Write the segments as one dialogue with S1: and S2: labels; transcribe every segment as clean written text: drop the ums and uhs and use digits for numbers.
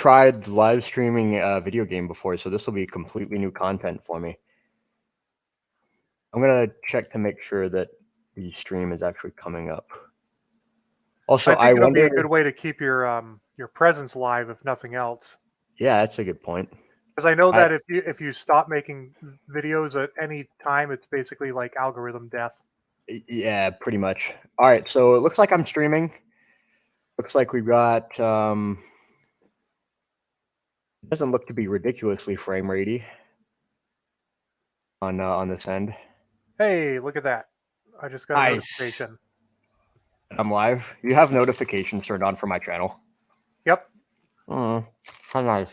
S1: tried live streaming a video game before, so this will be completely new content for me. I'm gonna check to make sure that the stream is actually coming up. Also,
S2: I
S1: I
S2: think it'll be
S1: wonder.
S2: a good way to keep your presence live, if nothing else.
S1: Yeah, that's a good point.
S2: Because I know
S1: I
S2: that if you stop making videos at any time, it's basically like algorithm death.
S1: Yeah, pretty much. All right, so it looks like I'm streaming. Looks like we've got. It doesn't look to be ridiculously frame ratey on this end.
S2: Hey, look at that! I just got a
S1: Nice.
S2: notification.
S1: I'm live. You have notifications turned on for my channel.
S2: Yep.
S1: How nice.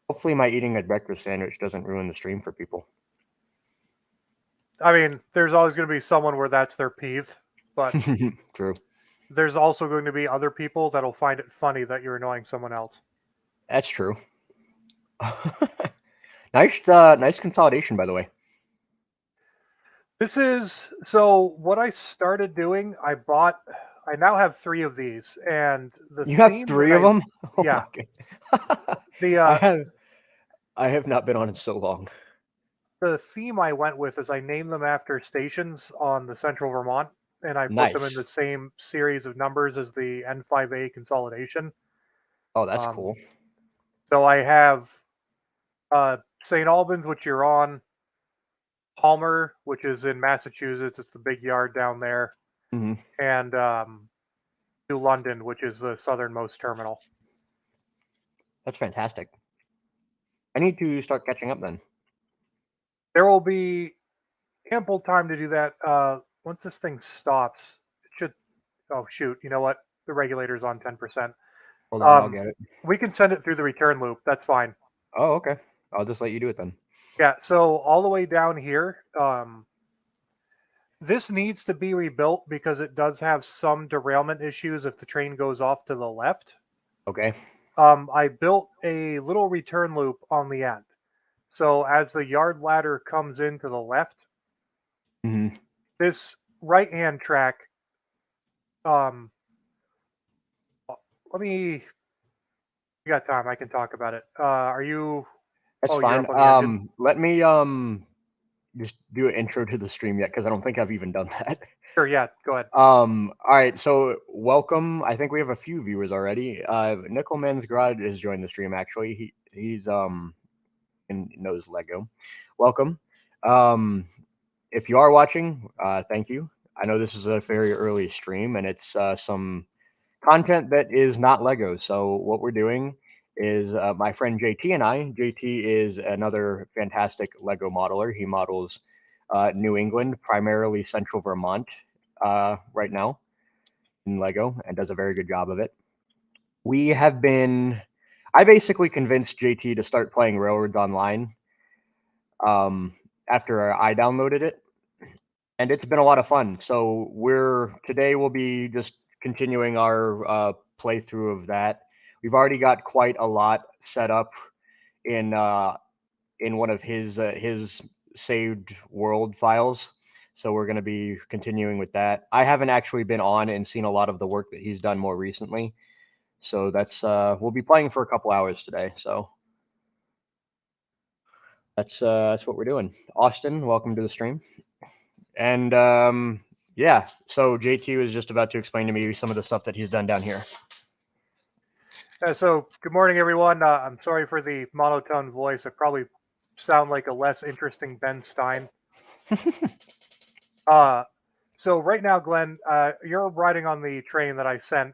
S1: Hopefully, my eating a breakfast sandwich doesn't ruin the stream for people.
S2: I mean, there's always going to be someone where that's their peeve, but
S1: True.
S2: there's also going to be other people that'll find it funny that you're annoying someone else.
S1: That's true. Nice consolidation, by the way.
S2: This is so what I started doing. I now have 3 of these, and the
S1: You have
S2: theme that
S1: 3 of them? Oh
S2: yeah,
S1: my god.
S2: the
S1: I
S2: uh,
S1: have not been on it so long.
S2: the theme I went with is I named them after stations on the Central Vermont, and I put them in
S1: Nice.
S2: the same series of numbers as the N5A consolidation.
S1: Oh, that's
S2: Um,
S1: cool.
S2: so I have St. Albans, which you're on, Palmer, which is in Massachusetts. It's the big yard down there,
S1: Hmm.
S2: and New London, which is the southernmost terminal.
S1: That's fantastic. I need to start catching up then.
S2: There will be ample time to do that. Once this thing stops, it should. Oh shoot! You know what? The regulator's on 10%.
S1: Hold on, I'll
S2: Um,
S1: get it.
S2: we can send it through the return loop. That's fine.
S1: Oh, okay. I'll just let you do it then.
S2: Yeah. So all the way down here, this needs to be rebuilt because it does have some derailment issues if the train goes off to the left.
S1: Okay.
S2: I built a little return loop on the end. So as the yard ladder comes in to the left,
S1: Hmm.
S2: this right hand track, um, let me, you got time, I can talk about it. Are you,
S1: That's
S2: oh, you're
S1: fine.
S2: up on the engine?
S1: Let me just do an intro to the stream yet because I don't think I've even done that.
S2: Sure, yeah, go ahead.
S1: All right, so welcome. I think we have a few viewers already. Nickelman's Garage has joined the stream actually. He's and knows Lego. Welcome. Um, if you are watching, thank you. I know this is a very early stream and it's some content that is not Lego. So what we're doing is my friend JT and I. JT is another fantastic Lego modeler. He models New England, primarily Central Vermont, right now in Lego, and does a very good job of it. We have been. I basically convinced JT to start playing Railroads Online after I downloaded it, and it's been a lot of fun. So today we'll be just continuing our playthrough of that. We've already got quite a lot set up in one of his saved world files. So we're going to be continuing with that. I haven't actually been on and seen a lot of the work that he's done more recently. So we'll be playing for a couple hours today. So that's what we're doing. Austin, welcome to the stream. And yeah, so JT was just about to explain to me some of the stuff that he's done down here.
S2: So good morning, everyone. I'm sorry for the monotone voice. I probably sound like a less interesting Ben Stein. So right now, Glenn, you're riding on the train that I sent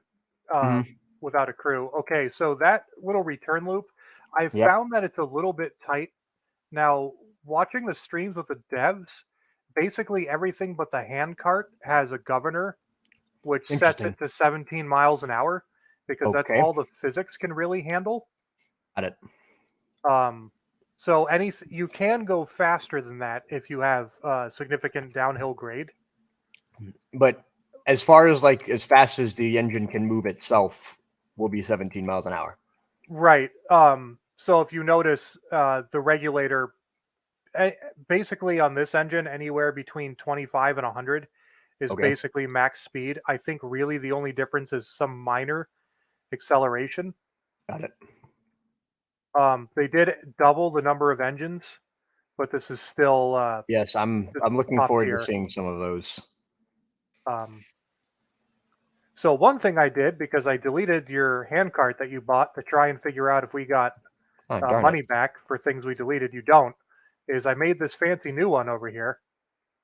S2: without a crew. Okay, so that little return loop, I
S1: Yep.
S2: found that it's a little bit tight. Now, watching the streams with the devs, basically everything but the hand cart has a governor, which sets
S1: Interesting.
S2: it to 17 miles an hour because that's
S1: Okay.
S2: all the physics can really handle.
S1: Got it.
S2: So you can go faster than that if you have significant downhill grade.
S1: But as far as like as fast as the engine can move itself, will be 17 miles an hour.
S2: Right. So if you notice, the regulator, basically on this engine, anywhere between 25 and 100 is
S1: Okay.
S2: basically max speed. I think really the only difference is some minor acceleration.
S1: Got it.
S2: They did double the number of engines, but this is still
S1: Yes, I'm looking
S2: top
S1: forward to
S2: tier.
S1: seeing some of those.
S2: So one thing I did, because I deleted your handcart that you bought to try and figure out if we got
S1: Oh, darn
S2: money
S1: it.
S2: back for things we deleted, you don't, is I made this fancy new one over here.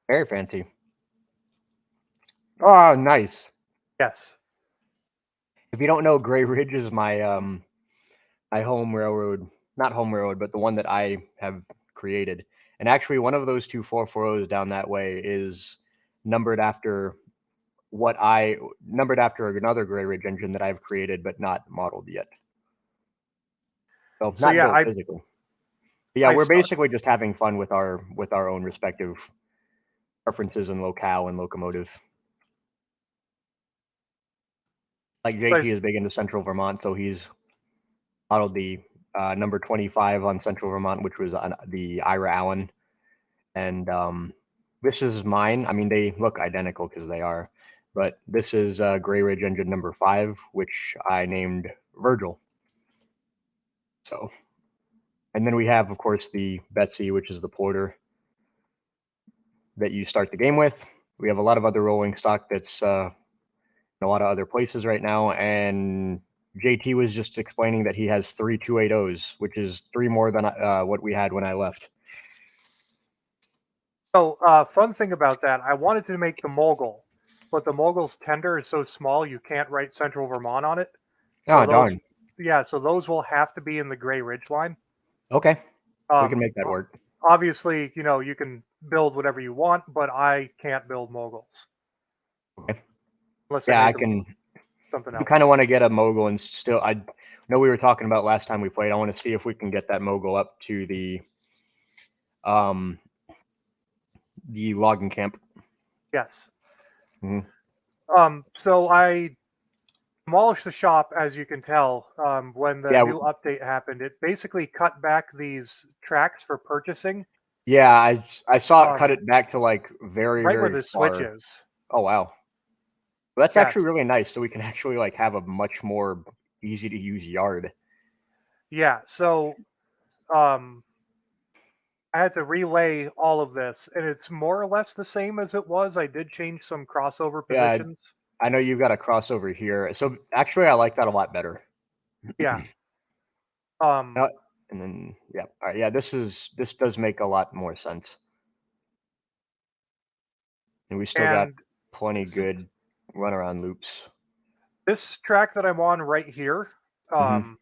S1: Very fancy. Oh, nice.
S2: Yes.
S1: If you don't know, Gray Ridge is my home railroad, not home railroad, but the one that I have created. And actually, one of those two 440s down that way is numbered after numbered after another Gray Ridge engine that I've created but not modeled yet. So
S2: So
S1: not
S2: yeah,
S1: built physically. But yeah,
S2: I
S1: we're
S2: start,
S1: basically just having fun with our own respective preferences and locale and locomotive. Like
S2: so
S1: JT is big into Central Vermont, so he's modeled the number 25 on Central Vermont, which was on the Ira Allen. And this is mine. I mean, they look identical because they are, but this is Gray Ridge engine number 5, which I named Virgil. So, and then we have, of course, the Betsy, which is the porter that you start the game with. We have a lot of other rolling stock that's in a lot of other places right now, and JT was just explaining that he has 3 280s, which is 3 more than what we had when I left.
S2: So, fun thing about that, I wanted to make the Mogul, but the Mogul's tender is so small you can't write Central Vermont on it. So
S1: Oh, darn.
S2: so those will have to be in the Gray Ridge line.
S1: Okay, we can make that work.
S2: Obviously, you can build whatever you want, but I can't build Moguls.
S1: Okay.
S2: Unless
S1: Yeah,
S2: I
S1: I
S2: make them
S1: can.
S2: something
S1: You
S2: else.
S1: kind of want to get a mogul and still. I know we were talking about last time we played. I want to see if we can get that mogul up to the logging camp.
S2: Yes.
S1: Mm-hmm.
S2: So I demolished the shop, as you can tell, when the
S1: Yeah,
S2: new update happened. It basically cut back these tracks for purchasing.
S1: yeah. I saw it cut
S2: Um,
S1: it back to like very
S2: right where
S1: very
S2: the switch
S1: far.
S2: is.
S1: Oh wow, well, that's
S2: Yes.
S1: actually really nice. So we can actually like have a much more easy to use yard.
S2: Yeah. So um, I had to relay all of this, and it's more or less the same as it was. I did change some crossover
S1: Yeah,
S2: positions.
S1: I know you've got a crossover here. So actually, I like that a lot better.
S2: Yeah. Um,
S1: And then yeah, all right, yeah. This does make a lot more sense. And we still got
S2: and
S1: plenty
S2: since
S1: good runaround loops.
S2: this track that I'm on right here,
S1: Mm-hmm.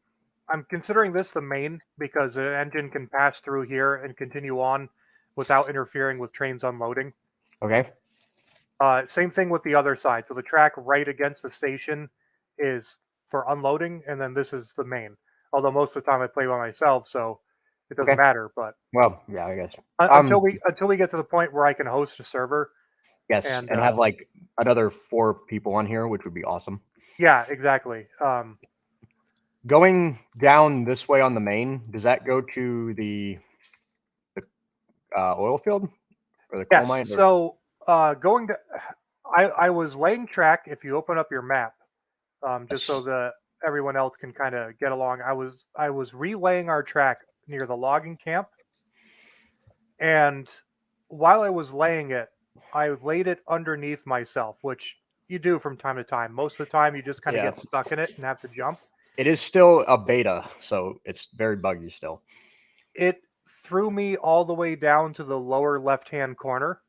S2: I'm considering this the main because an engine can pass through here and continue on without interfering with trains unloading.
S1: Okay.
S2: Same thing with the other side. So the track right against the station is for unloading, and then this is the main. Although most of the time I play by myself, so it doesn't
S1: Okay.
S2: matter. But
S1: Well, yeah, I guess.
S2: until we get to the point where I can host a server,
S1: Yes,
S2: and
S1: and have like another 4 people on here, which would be awesome.
S2: yeah, exactly.
S1: Going down this way on the main, does that go to the oil field or the coal
S2: Yes.
S1: mine? Or,
S2: So going to, I was laying track. If you open up your map, just so
S1: yes.
S2: that everyone else can kind of get along, I was relaying our track near the logging camp, and while I was laying it, I laid it underneath myself, which you do from time to time. Most of the time, you just kind of
S1: Yeah.
S2: get stuck in it and have to jump.
S1: It is still a beta, so it's very buggy still.
S2: It threw me all the way down to the lower left-hand corner.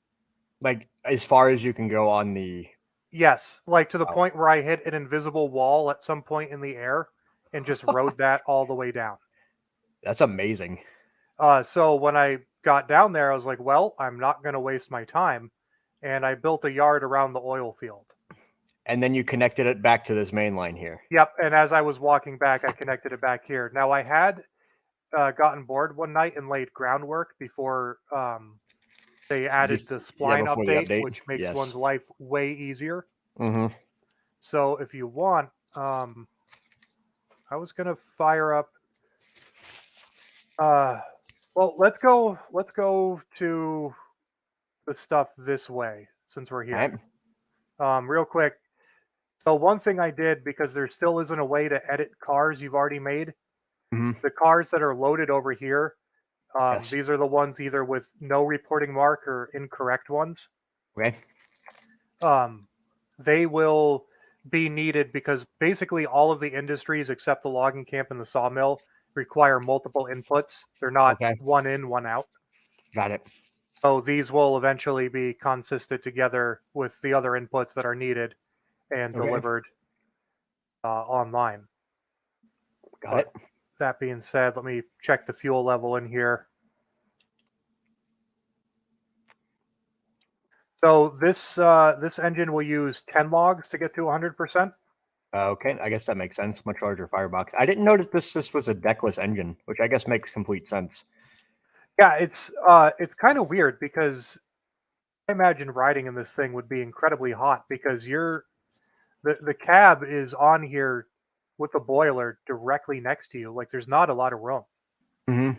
S1: Like as far as you can go on the.
S2: Yes, like to the
S1: Oh,
S2: point where I hit an invisible wall at some point in the air and just rode that all the way down.
S1: that's amazing.
S2: So when I got down there, I was like, well, I'm not going to waste my time. And I built a yard around the oil field.
S1: And then you connected it back to this main line here.
S2: Yep. And as I was walking back, I connected it back here. Now, I had gotten bored one night and laid groundwork before they added the
S1: Yeah,
S2: spline
S1: before the
S2: update,
S1: update.
S2: which makes
S1: Yes.
S2: one's life way easier.
S1: Mm-hmm.
S2: So if you want, I was going to fire up. Well, let's go to the stuff this way since we're
S1: All right.
S2: here. Real quick. So one thing I did, because there still isn't a way to edit cars you've already made,
S1: Hmm.
S2: the cars that are loaded over here,
S1: Yes.
S2: these are the ones either with no reporting mark or incorrect ones.
S1: Okay.
S2: Um, they will be needed because basically all of the industries except the logging camp and the sawmill require multiple inputs. They're not
S1: Okay.
S2: one in, one out.
S1: Got it.
S2: So these will eventually be consisted together with the other inputs that are needed and
S1: Okay.
S2: delivered online.
S1: Got
S2: But
S1: it.
S2: that being said, let me check the fuel level in here. So this engine will use 10 logs to get to 100%.
S1: Okay, I guess that makes sense. Much larger firebox. I didn't notice this was a deckless engine, which I guess makes complete sense.
S2: Yeah, it's kind of weird because I imagine riding in this thing would be incredibly hot because the cab is on here with the boiler directly next to you. Like there's not a lot of room.
S1: Hmm.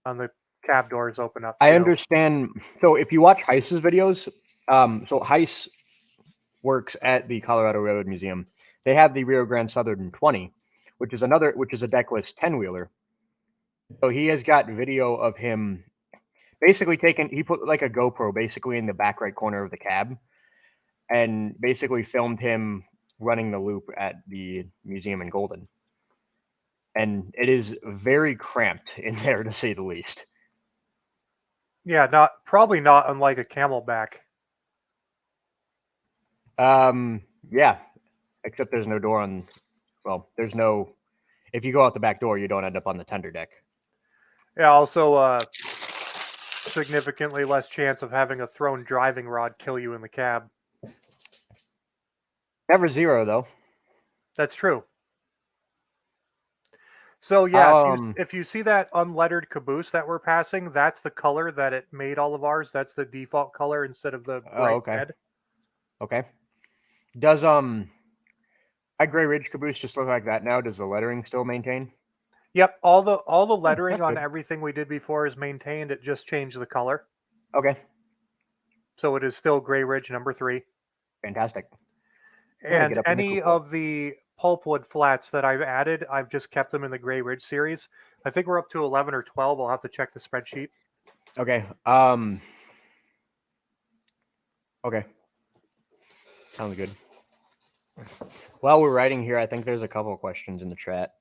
S2: On the cab doors open up
S1: I
S2: too.
S1: understand. So if you watch Heiss's videos, so Heiss works at the Colorado Railroad Museum. They have the Rio Grande Southern 20, which is a deckless 10 wheeler. So he has got video of him basically he put like a GoPro basically in the back right corner of the cab and basically filmed him running the loop at the museum in Golden. And it is very cramped in there to say the least.
S2: Yeah, not probably not unlike a camelback.
S1: Um, yeah, except there's no door on. Well, there's no. If you go out the back door, you don't end up on the tender deck.
S2: Yeah, also significantly less chance of having a thrown driving rod kill you in the cab.
S1: Never zero though.
S2: That's true. So yeah,
S1: Um.
S2: if you see that unlettered caboose that we're passing, that's the color that it made all of ours. That's the default color instead of the
S1: Oh,
S2: bright
S1: okay.
S2: red.
S1: Okay. Does my Gray Ridge caboose just look like that now? Does the lettering still maintain?
S2: Yep, all the lettering
S1: That's
S2: on
S1: good.
S2: everything we did before is maintained. It just changed the color.
S1: Okay.
S2: So it is still Gray Ridge number 3.
S1: Fantastic. I'm gonna get
S2: And
S1: up in the
S2: any
S1: cupola.
S2: of the pulpwood flats that I've added, I've just kept them in the Gray Ridge series. I think we're up to 11 or 12. I'll have to check the spreadsheet.
S1: Okay. Okay. Sounds good. While we're writing here, I think there's a couple of questions in the chat.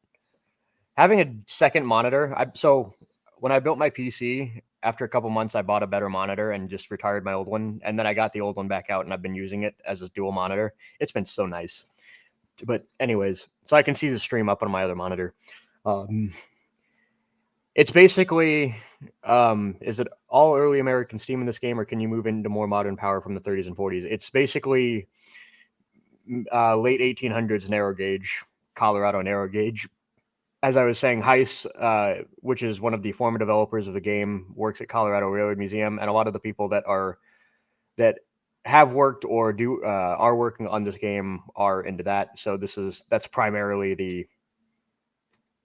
S1: Having a second monitor. So when I built my PC, after a couple months, I bought a better monitor and just retired my old one, and then I got the old one back out, and I've been using it as a dual monitor. It's been so nice. But anyways, so I can see the stream up on my other monitor. It's basically, is it all early American steam in this game, or can you move into more modern power from the 30s and 40s? It's basically late 1800s narrow gauge, Colorado narrow gauge. As I was saying, Heiss, which is one of the former developers of the game, works at Colorado Railroad Museum, and a lot of the people that have worked or are working on this game are into that. So that's primarily the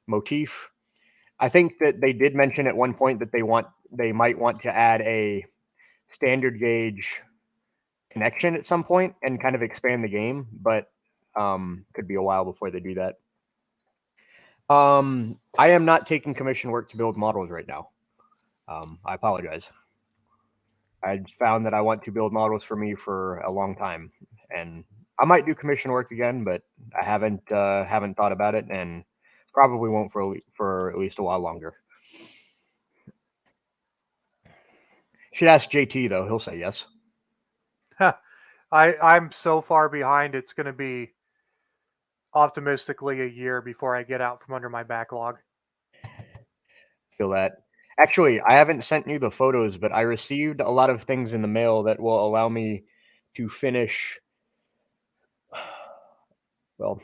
S1: motif. I think that they did mention at one point that they might want to add a standard gauge connection at some point and kind of expand the game, but could be a while before they do that. I am not taking commission work to build models right now. I apologize. I found that I want to build models for me for a long time, and I might do commission work again, but I haven't thought about it, and probably won't for at least a while longer. Should ask JT though; he'll say yes.
S2: I'm so far behind. It's going to be optimistically a year before I get out from under my backlog.
S1: Feel that. Actually, I haven't sent you the photos, but I received a lot of things in the mail that will allow me to finish. Well,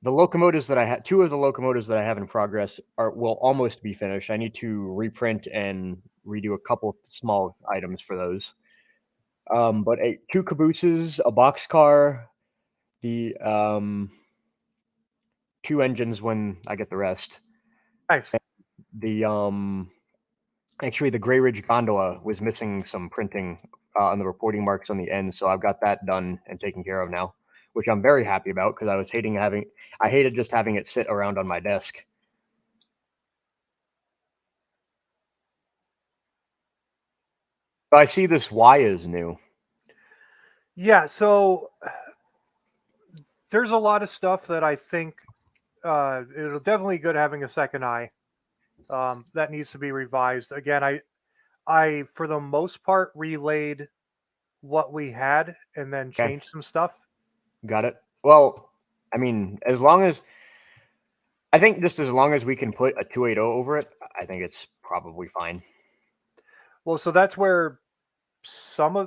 S1: the locomotives that I had, two of the locomotives that I have in progress will almost be finished. I need to reprint and redo a couple small items for those. But two cabooses, a boxcar, the two engines when I get the rest.
S2: Nice.
S1: The actually the Gray Ridge gondola was missing some printing on the reporting marks on the end, so I've got that done and taken care of now. which I'm very happy about because I hated just having it sit around on my desk. But I see this Y is new.
S2: Yeah, so there's a lot of stuff that I think it'll definitely good having a second eye. That needs to be revised. Again, I for the most part relayed what we had and then
S1: Okay,
S2: changed some stuff.
S1: got it. Well, I mean, I think just as long as we can put a 280 over it, I think it's probably fine.
S2: Well, so that's where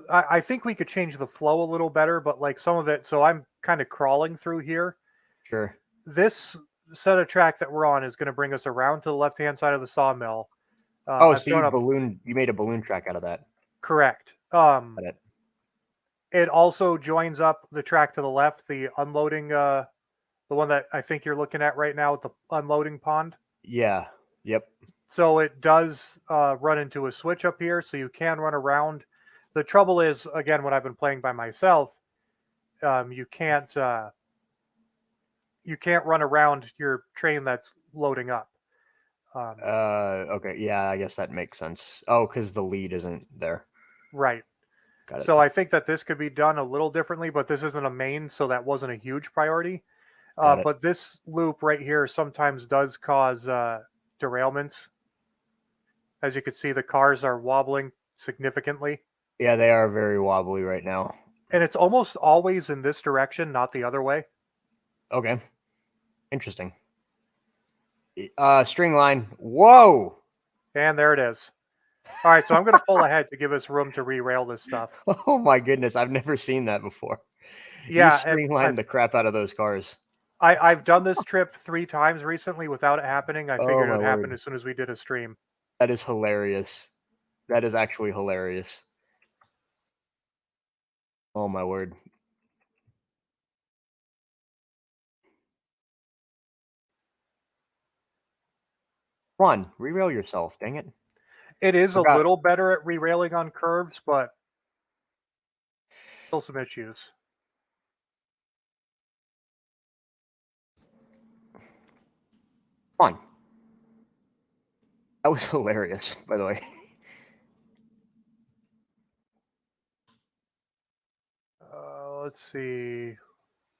S2: I think we could change the flow a little better, but like some of it, so I'm kind of crawling through here.
S1: Sure.
S2: This set of track that we're on is going to bring us around to the left hand side of the sawmill.
S1: Oh,
S2: I've
S1: so
S2: thrown up
S1: you made a balloon track out of that.
S2: correct.
S1: Got it.
S2: It also joins up the track to the left, the unloading, the one that I think you're looking at right now with the unloading pond.
S1: Yeah. Yep.
S2: So it does run into a switch up here, so you can run around. The trouble is, again, when I've been playing by myself, you can't run around your train that's loading up.
S1: Okay. Yeah, I guess that makes sense. Oh, because the lead isn't there.
S2: Right.
S1: Got it.
S2: So I think that this could be done a little differently, but this isn't a main, so that wasn't a huge priority.
S1: Got it.
S2: But this loop right here sometimes does cause derailments. As you can see, the cars are wobbling significantly.
S1: Yeah, they are very wobbly right now.
S2: And it's almost always in this direction, not the other way.
S1: Okay. Interesting. String line. Whoa!
S2: And there it is. All right, so I'm going to pull ahead to give us room to re-rail this stuff.
S1: Oh my goodness, I've never seen that before. You
S2: Yeah,
S1: stringlined the crap out of those cars.
S2: I've done this trip 3 times recently without it happening. I
S1: Oh
S2: figured it
S1: my
S2: would happen
S1: word.
S2: as soon as we did a stream.
S1: That is hilarious. That is actually hilarious. Oh my word. Come on, re-rail yourself, dang it.
S2: It is a
S1: Forgot.
S2: little better at re-railing on curves, but still some issues.
S1: Come on. That was hilarious, by the way.
S2: Let's see.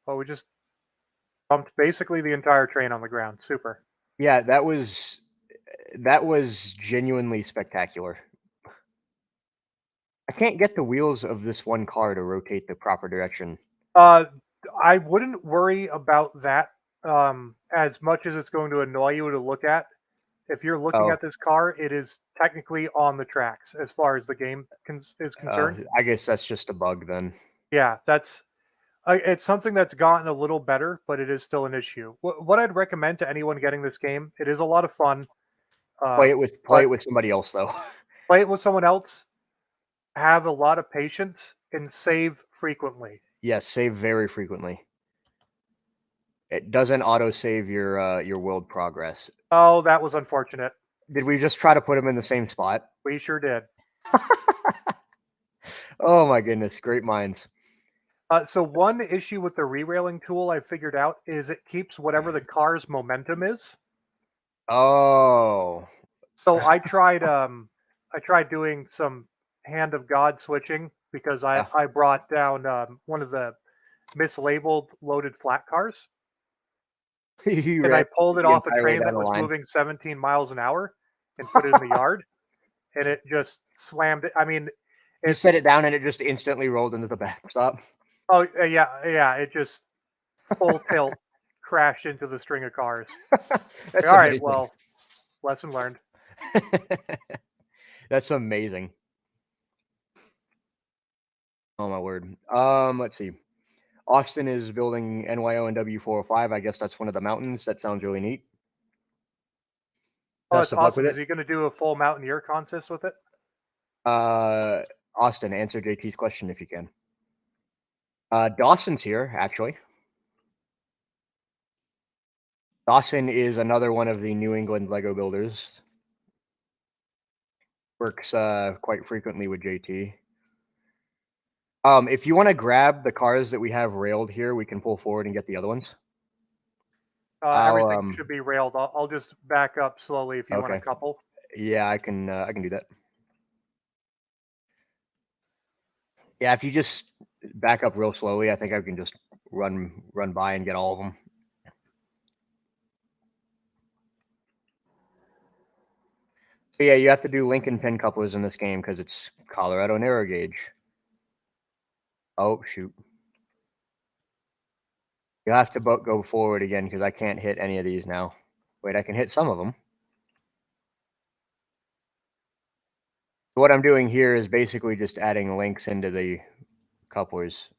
S2: Oh, we just bumped basically the entire train on the ground. Super.
S1: Yeah, that was genuinely spectacular. I can't get the wheels of this one car to rotate the proper direction.
S2: I wouldn't worry about that as much as it's going to annoy you to look at. If you're looking
S1: Oh,
S2: at this car, it is technically on the tracks as far as the game is concerned.
S1: I guess that's just a bug then.
S2: Yeah, it's something that's gotten a little better, but it is still an issue. What I'd recommend to anyone getting this game, it is a lot of fun,
S1: Play it with
S2: but
S1: somebody else though.
S2: play it with someone else. Have a lot of patience and save frequently.
S1: Yes, save very frequently. It doesn't auto save your world progress.
S2: Oh, that was unfortunate.
S1: Did we just try to put them in the same spot?
S2: We sure did.
S1: Oh my goodness, great minds.
S2: So one issue with the re-railing tool I figured out is it keeps whatever the car's momentum is.
S1: Oh.
S2: So I tried doing some hand of God switching because
S1: Yeah.
S2: I brought down one of the mislabeled loaded flat cars
S1: You
S2: and I
S1: ran
S2: pulled it
S1: the
S2: off a
S1: entire way
S2: train
S1: down
S2: that
S1: the
S2: was
S1: line.
S2: moving 17 miles an hour and put it in the yard and it just slammed it. I mean,
S1: You set it down and it just instantly rolled into the backstop.
S2: oh yeah, it just full tilt crashed into the string of cars.
S1: That's
S2: All right,
S1: amazing.
S2: well, lesson learned.
S1: That's amazing. Oh my word. Let's see. Austin is building NYO and W405. I guess that's one of the mountains. That sounds really neat.
S2: Oh,
S1: Best
S2: that's
S1: of luck with
S2: awesome. Is
S1: it.
S2: he going to do a full mountaineer contest with it?
S1: Austin, answer JT's question if you can. Dawson's here, actually. Dawson is another one of the New England Lego builders. Works quite frequently with JT. If you want to grab the cars that we have railed here, we can pull forward and get the other ones.
S2: Everything should be railed. I'll just back up slowly if you want a
S1: Okay.
S2: couple.
S1: Yeah, I can do that. Yeah, if you just back up real slowly, I think I can just run by and get all of them. But yeah, you have to do link and pin couplers in this game because it's Colorado narrow gauge. Oh shoot! You have to go forward again because I can't hit any of these now. Wait, I can hit some of them. What I'm doing here is basically just adding links into the couplers.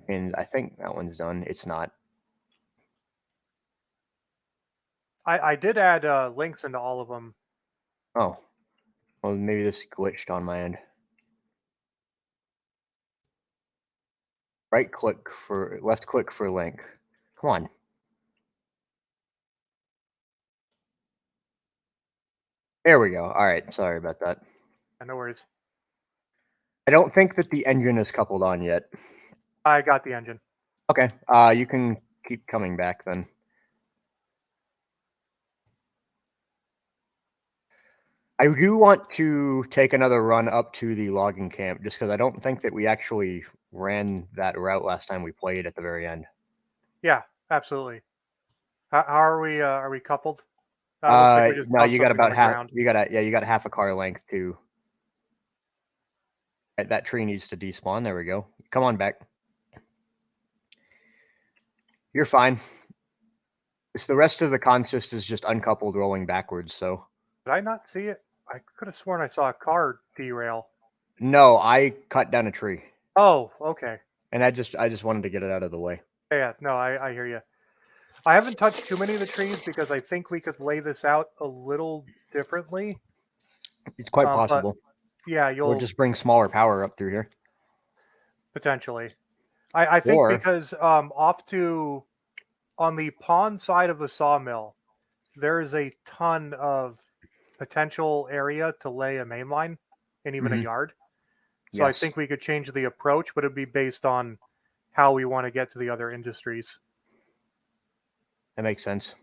S1: And I think that one's done. It's not.
S2: I did add links into all of them.
S1: Oh, well, maybe this glitched on my end. Left click for link. Come on. There we go. All right. Sorry about that.
S2: No worries.
S1: I don't think that the engine is coupled on yet.
S2: I got the engine.
S1: Okay. You can keep coming back then. I do want to take another run up to the logging camp just because I don't think that we actually ran that route last time we played at the very end.
S2: Yeah, absolutely. How are we? Are we coupled? Looks like we just
S1: no, you got
S2: something on
S1: about
S2: the
S1: half.
S2: ground.
S1: You got half a car length too. That tree needs to despawn. There we go. Come on back. You're fine. It's the rest of the consist is just uncoupled rolling backwards. So
S2: Did I not see it? I could have sworn I saw a car derail.
S1: no, I cut down a tree.
S2: Oh, okay.
S1: And I just wanted to get it out of the way.
S2: Yeah, no, I hear you. I haven't touched too many of the trees because I think we could lay this out a little differently.
S1: It's quite
S2: But
S1: possible.
S2: yeah,
S1: Or
S2: you'll
S1: just bring smaller power up through here.
S2: potentially. I think
S1: Or
S2: because off to on the pond side of the sawmill, there is a ton of potential area to lay a main line and even a yard. So I
S1: yes,
S2: think we could change the approach, but it'd be based on how we want to get to the other industries.
S1: that makes sense.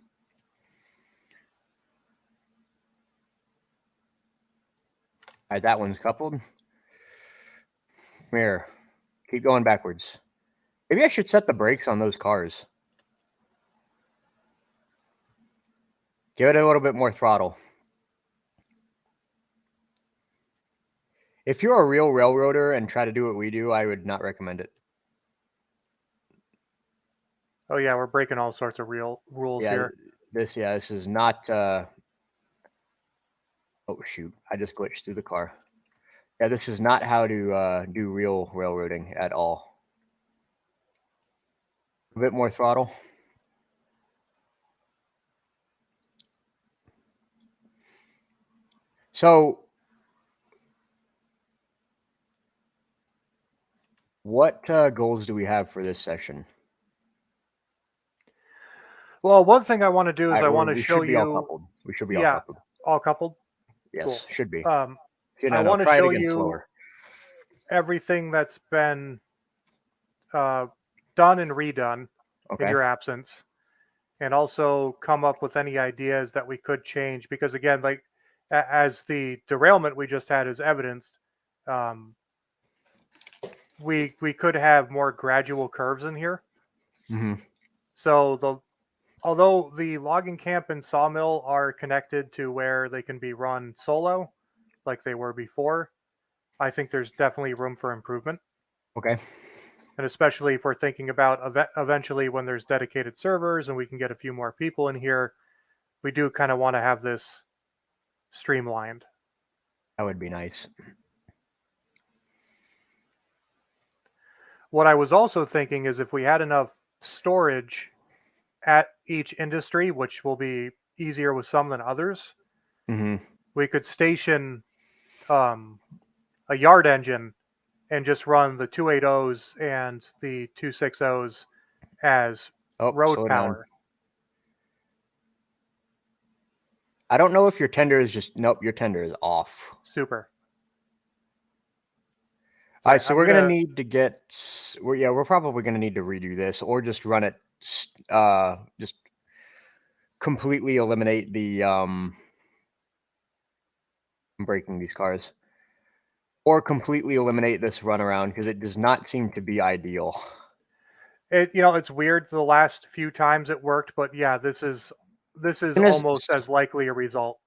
S1: All right, that one's coupled. Here, keep going backwards. Maybe I should set the brakes on those cars. Give it a little bit more throttle. If you're a real railroader and try to do what we do, I would not recommend it.
S2: Oh yeah, we're breaking all sorts of real rules here.
S1: This is not. Oh shoot! I just glitched through the car. Yeah, this is not how to do real railroading at all. A bit more throttle. So, what goals do we have for this session?
S2: Well, one thing I want to do is I want to
S1: We
S2: show
S1: should be all
S2: you.
S1: coupled. We should be all coupled.
S2: All coupled.
S1: Yes,
S2: Cool.
S1: should be.
S2: I want to
S1: try
S2: show
S1: it again
S2: you
S1: slower.
S2: everything that's been done and redone in your absence, and also come up with any ideas that we could change. Because again, like as the derailment we just had is evidenced, we could have more gradual curves in here.
S1: Mm-hmm.
S2: So although the logging camp and sawmill are connected to where they can be run solo, like they were before, I think there's definitely room for improvement.
S1: Okay.
S2: And especially if we're thinking about eventually when there's dedicated servers and we can get a few more people in here, we do kind of want to have this streamlined.
S1: That would be nice.
S2: What I was also thinking is if we had enough storage at each industry, which will be easier with some than others, we could station a yard engine and just run the 280s and the 260s as road power.
S1: I don't know if your tender is just, nope, your tender is off.
S2: Super.
S1: All right,
S2: right,
S1: so we're gonna need to get. We're probably gonna need to redo this, or just run it. Just completely eliminate the breaking these cars, or completely eliminate this runaround because it does not seem to be ideal.
S2: It's weird. The last few times it worked, but yeah, this is almost as likely a result.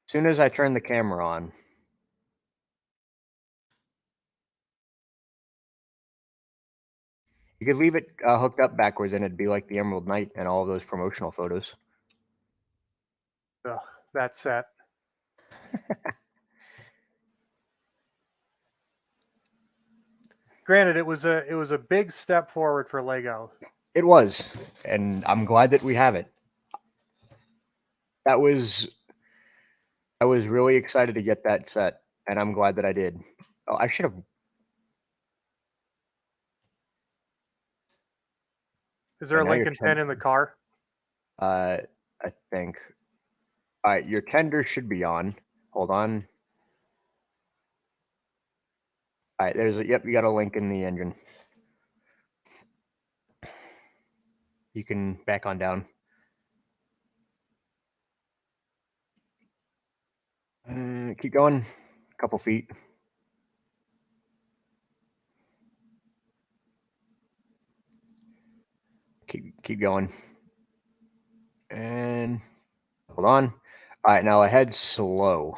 S1: As soon as I turn the camera on. You could leave it hooked up backwards and it'd be like the Emerald Knight and all of those promotional photos.
S2: Ugh, that set. Granted, it was a big step forward for Lego.
S1: It was, and I'm glad that we have it. I was really excited to get that set, and I'm glad that I did. Oh, I should have.
S2: Is there a Lincoln pin in the car?
S1: I think. All right, your tender should be on. Hold on. All right, yep, you got a link in the engine. You can back on down. Keep going. A couple feet. Keep going. And hold on. All right, now ahead slow.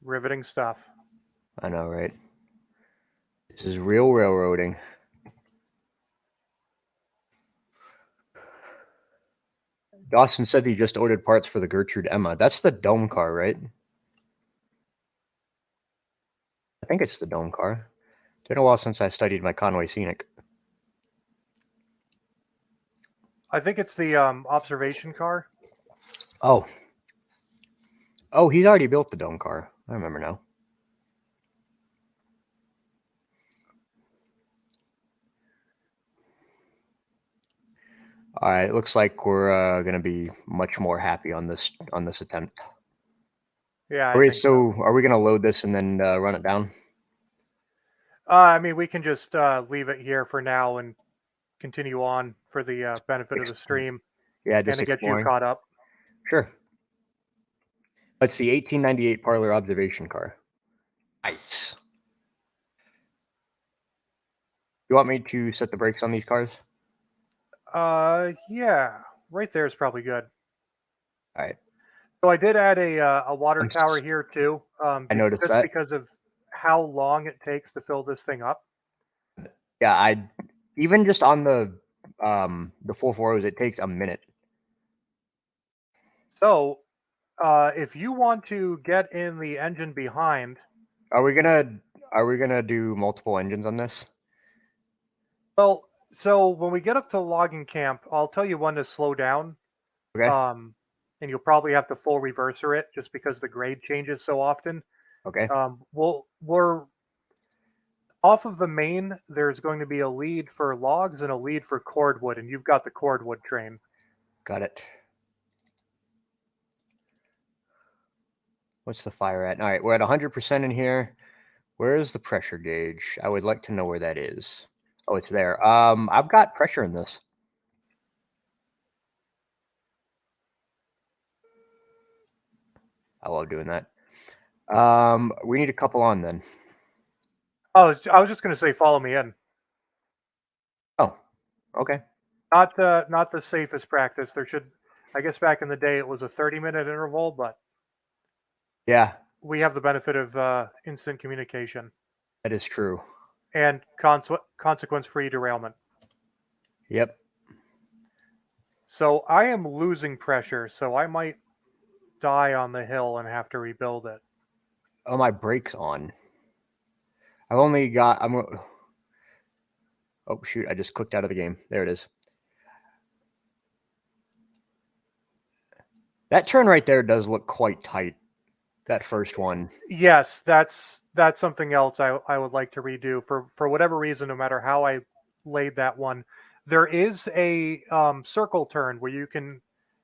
S2: Riveting stuff.
S1: I know, right? This is real railroading. Dawson said he just ordered parts for the Gertrude Emma. That's the dome car, right? I think it's the dome car. It's been a while since I studied my Conway Scenic.
S2: I think it's the observation car.
S1: Oh. Oh, he's already built the dome car. I remember now. All right, it looks like we're going to be much more happy on this attempt.
S2: Yeah,
S1: Are we going to load this and then run it down?
S2: I mean, we can just leave it here for now and continue on for the benefit of the stream.
S1: Yeah, just
S2: and to get you caught up.
S1: Sure. Let's see, 1898 parlor observation car. Nice. You want me to set the brakes on these cars?
S2: Yeah, right there is probably good.
S1: All right.
S2: So I did add a water tower here too.
S1: I noticed
S2: just
S1: that
S2: because of how long it takes to fill this thing up.
S1: Yeah, even just on the 440s, it takes a minute.
S2: So, if you want to get in the engine behind,
S1: are we gonna do multiple engines on this?
S2: Well, so when we get up to logging camp, I'll tell you when to slow down.
S1: Okay.
S2: And you'll probably have to full reverser it just because the grade changes so often.
S1: Okay.
S2: We're off of the main. There's going to be a lead for logs and a lead for cordwood, and you've got the cordwood train.
S1: Got it. What's the fire at? All right, we're at 100% in here. Where is the pressure gauge? I would like to know where that is. Oh, it's there. I've got pressure in this. I love doing that. We need a couple on then.
S2: Oh, I was just going to say, follow me in.
S1: Oh, okay.
S2: Not the safest practice. There should, I guess, back in the day it was a 30-minute interval, but
S1: yeah,
S2: we have the benefit of instant communication.
S1: That is true.
S2: And consequence-free derailment.
S1: Yep.
S2: So I am losing pressure, so I might die on the hill and have to rebuild it.
S1: Oh, my brake's on. I've only got. Oh shoot! I just clicked out of the game. There it is. That turn right there does look quite tight. That first one.
S2: Yes, that's something else I would like to redo for whatever reason. No matter how I laid that one, There is a circle turn where you can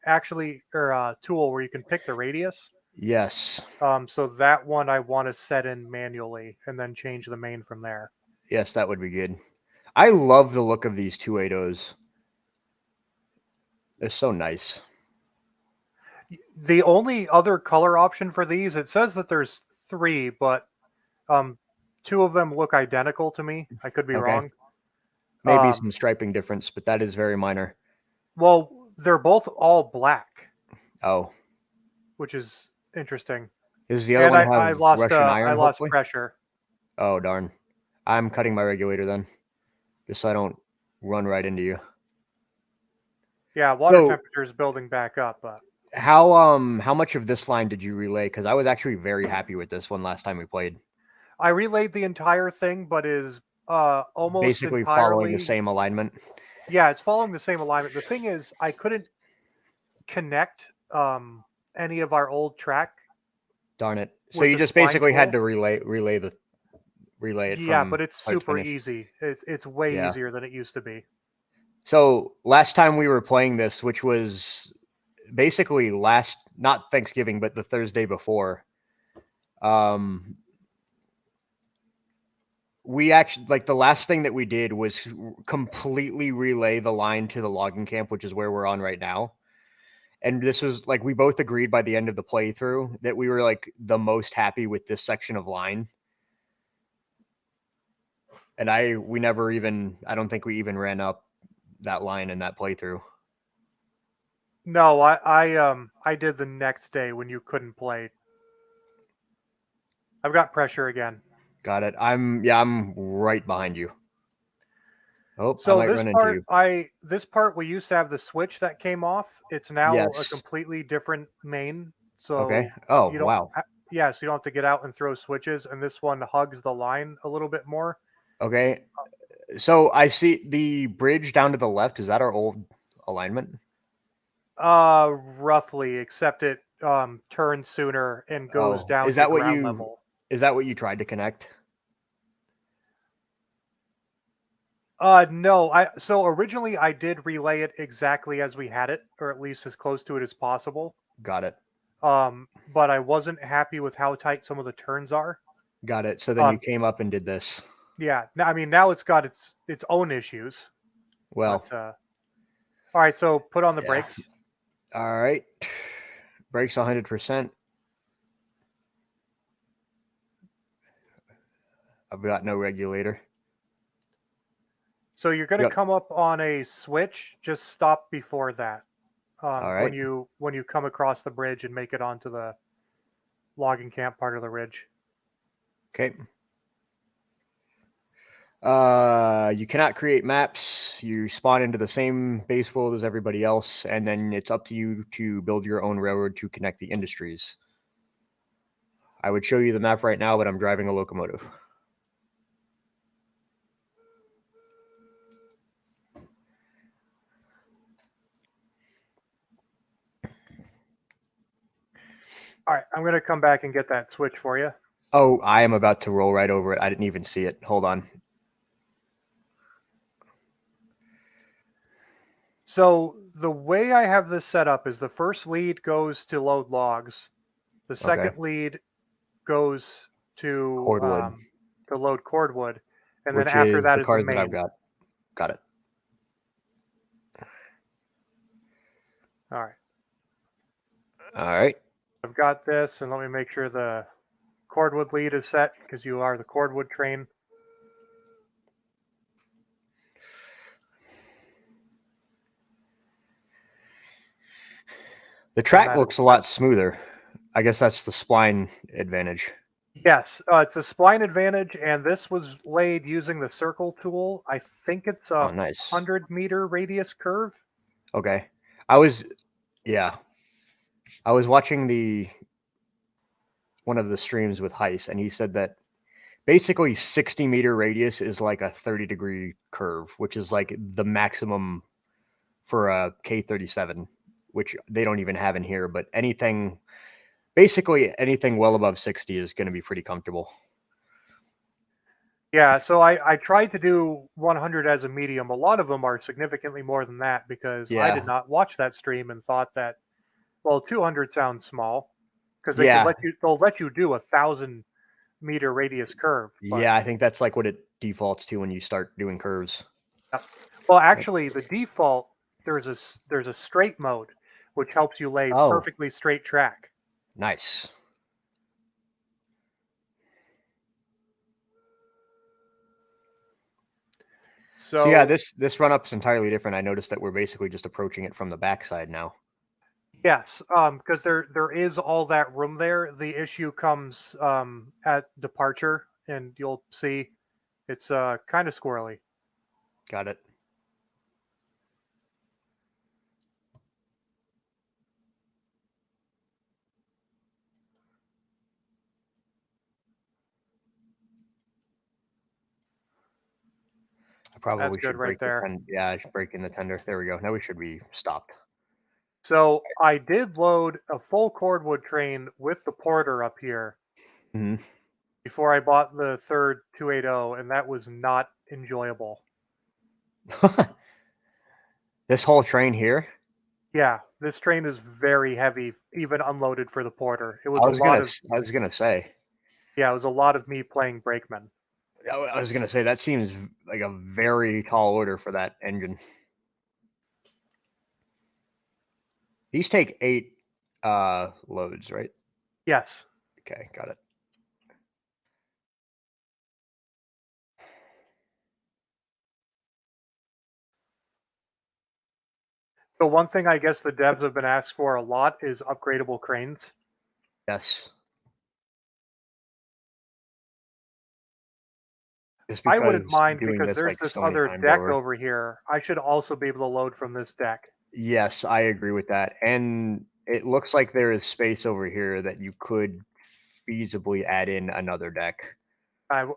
S2: actually, or a tool where you can pick the radius.
S1: Yes.
S2: So that one I want to set in manually and then change the main from there.
S1: Yes, that would be good. I love the look of these 280s. They're so nice.
S2: The only other color option for these, it says that there's 3, but um, 2 of them look identical to me. I could be
S1: Okay.
S2: wrong.
S1: Maybe some striping difference, but that is very minor.
S2: Well, they're both all black,
S1: Oh.
S2: which is interesting.
S1: Does the other
S2: And
S1: one
S2: I
S1: have
S2: lost
S1: Russian iron,
S2: I lost
S1: hopefully?
S2: pressure.
S1: Oh, darn. I'm cutting my regulator then, just so I don't run right into you.
S2: Yeah, water
S1: So,
S2: temperature is building back up, but
S1: how much of this line did you relay? Because I was actually very happy with this one last time we played.
S2: I relayed the entire thing, but is almost
S1: Basically following the
S2: entirely.
S1: same alignment.
S2: Yeah, it's following the same alignment. The thing is, I couldn't connect any of our old track
S1: Darn it. So
S2: with
S1: you
S2: the
S1: just
S2: spline
S1: basically had
S2: tool.
S1: to relay it
S2: Yeah,
S1: from
S2: but it's
S1: start to
S2: super
S1: finish.
S2: easy. It's way
S1: Yeah.
S2: easier than it used to be.
S1: So last time we were playing this, which was basically not Thanksgiving, but the Thursday before, we actually, like, the last thing that we did was completely relay the line to the logging camp, which is where we're on right now. And this was like, we both agreed by the end of the playthrough that we were like the most happy with this section of line. And I don't think we even ran up that line in that playthrough.
S2: No, I did the next day when you couldn't play. I've got pressure again.
S1: Got it. I'm right behind you. Oh, I
S2: So
S1: might run into you.
S2: this part we used to have the switch that came off. It's now a
S1: Yes.
S2: completely different main.
S1: Okay.
S2: So
S1: Oh,
S2: you don't
S1: wow.
S2: yeah, so you don't have to get out and throw switches, and this one hugs the line a little bit more.
S1: Okay. So I see the bridge down to the left. Is that our old alignment?
S2: Roughly, except it turns sooner and goes
S1: Oh,
S2: down to ground level.
S1: is that what you tried to connect?
S2: No, so originally I did relay it exactly as we had it, or at least as close to it as possible.
S1: Got it.
S2: But I wasn't happy with how tight some of the turns are.
S1: Got it. So then you came up and did this.
S2: Yeah, I mean now it's got its own issues.
S1: Well,
S2: But all right, so put on the
S1: yeah.
S2: brakes.
S1: All right. Brakes 100%. I've got no regulator.
S2: So you're going to
S1: Yep.
S2: come up on a switch. Just stop before that.
S1: All right.
S2: When you come across the bridge and make it onto the logging camp part of the ridge.
S1: Okay. You cannot create maps. You spawn into the same base world as everybody else, and then it's up to you to build your own railroad to connect the industries. I would show you the map right now, but I'm driving a locomotive.
S2: All right, I'm going to come back and get that switch for you.
S1: Oh, I am about to roll right over it. I didn't even see it. Hold on.
S2: So the way I have this set up is the first lead goes to load logs. The second lead goes to
S1: Cordwood,
S2: load cordwood, and then
S1: which
S2: after
S1: is
S2: that
S1: the
S2: is the
S1: card that I've
S2: main.
S1: got. Got it.
S2: All right.
S1: All right.
S2: I've got this, and let me make sure the cordwood lead is set because you are the cordwood train.
S1: The track looks a lot smoother. I guess that's the spline advantage.
S2: Yes, it's a spline advantage, and this was laid using the circle tool. I think it's a
S1: nice.
S2: 100-meter radius curve.
S1: Okay. I was watching one of the streams with Heist, and he said that basically 60-meter radius is like a 30-degree curve, which is like the maximum for a K37, which they don't even have in here. But basically anything well above 60 is going to be pretty comfortable.
S2: Yeah, so I tried to do 100 as a medium. A lot of them are significantly more than that because I did
S1: Yeah,
S2: not watch that stream and thought that, well, 200 sounds small because
S1: yeah,
S2: they'll let you do 1,000-meter radius curve. But
S1: yeah. I think that's like what it defaults to when you start doing curves.
S2: well,
S1: Yep.
S2: actually, the default there's a straight mode which helps you lay
S1: Oh,
S2: perfectly straight track.
S1: nice. So yeah,
S2: So
S1: this run up's entirely different. I noticed that we're basically just approaching it from the backside now.
S2: yes, because there is all that room there. The issue comes at departure, and you'll see it's kind of squirrely.
S1: Got it. I
S2: That's
S1: probably
S2: good
S1: should
S2: right
S1: break the
S2: there.
S1: tender. Yeah, I should break in the tender. There we go. Now we should be stopped.
S2: So I did load a full cordwood train with the porter up here
S1: Hmm.
S2: before I bought the third 280, and that was not enjoyable.
S1: This whole train here.
S2: Yeah, this train is very heavy, even unloaded for the porter. It was
S1: I
S2: a
S1: was
S2: lot
S1: gonna.
S2: of
S1: I was gonna say.
S2: yeah, it was a lot of me playing brakeman.
S1: I was gonna say that seems like a very tall order for that engine. These take 8 loads, right?
S2: Yes.
S1: Okay, got it.
S2: So one thing I guess the devs have been asked for a lot is upgradable cranes.
S1: Yes. Just
S2: I wouldn't
S1: because
S2: mind
S1: doing
S2: because
S1: this
S2: there's
S1: like
S2: this
S1: so many
S2: other
S1: times
S2: deck
S1: over.
S2: over here. I should also be able to load from this deck.
S1: Yes, I agree with that. And it looks like there is space over here that you could feasibly add in another deck.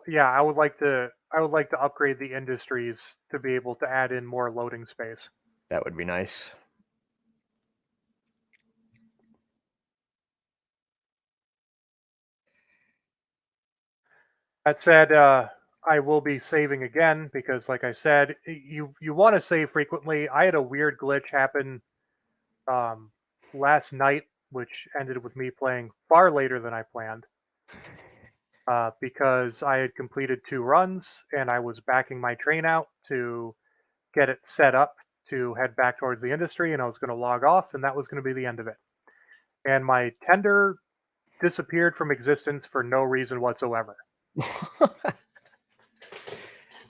S2: Yeah, I would like to upgrade the industries to be able to add in more loading space.
S1: That would be nice.
S2: That said, I will be saving again because, like I said, you want to save frequently. I had a weird glitch happen um, last night, which ended with me playing far later than I planned because I had completed 2 runs and I was backing my train out to get it set up to head back towards the industry, and I was going to log off, and that was going to be the end of it. And my tender disappeared from existence for no reason whatsoever.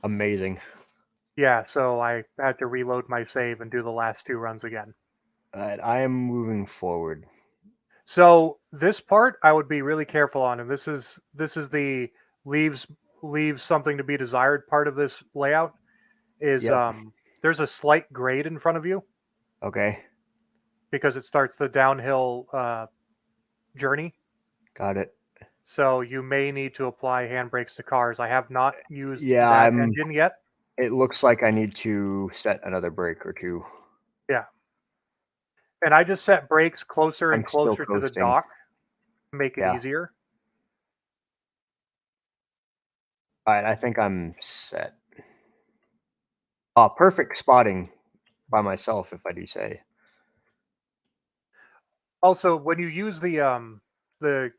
S1: Amazing.
S2: Yeah, so I had to reload my save and do the last 2 runs again.
S1: I am moving forward.
S2: So this part I would be really careful on, and this is the leaves leaves something to be desired part of this layout is
S1: Yep.
S2: there's a slight grade in front of you
S1: Okay.
S2: because it starts the downhill journey.
S1: Got it.
S2: So you may need to apply handbrakes to cars. I have not used
S1: Yeah,
S2: that engine yet.
S1: it looks like I need to set another brake or two.
S2: Yeah. And I just set brakes closer and
S1: I'm still
S2: closer to the
S1: coasting.
S2: dock to make it
S1: Yeah.
S2: easier.
S1: All right, I think I'm set. Perfect spotting by myself, if I do say.
S2: Also, when you use the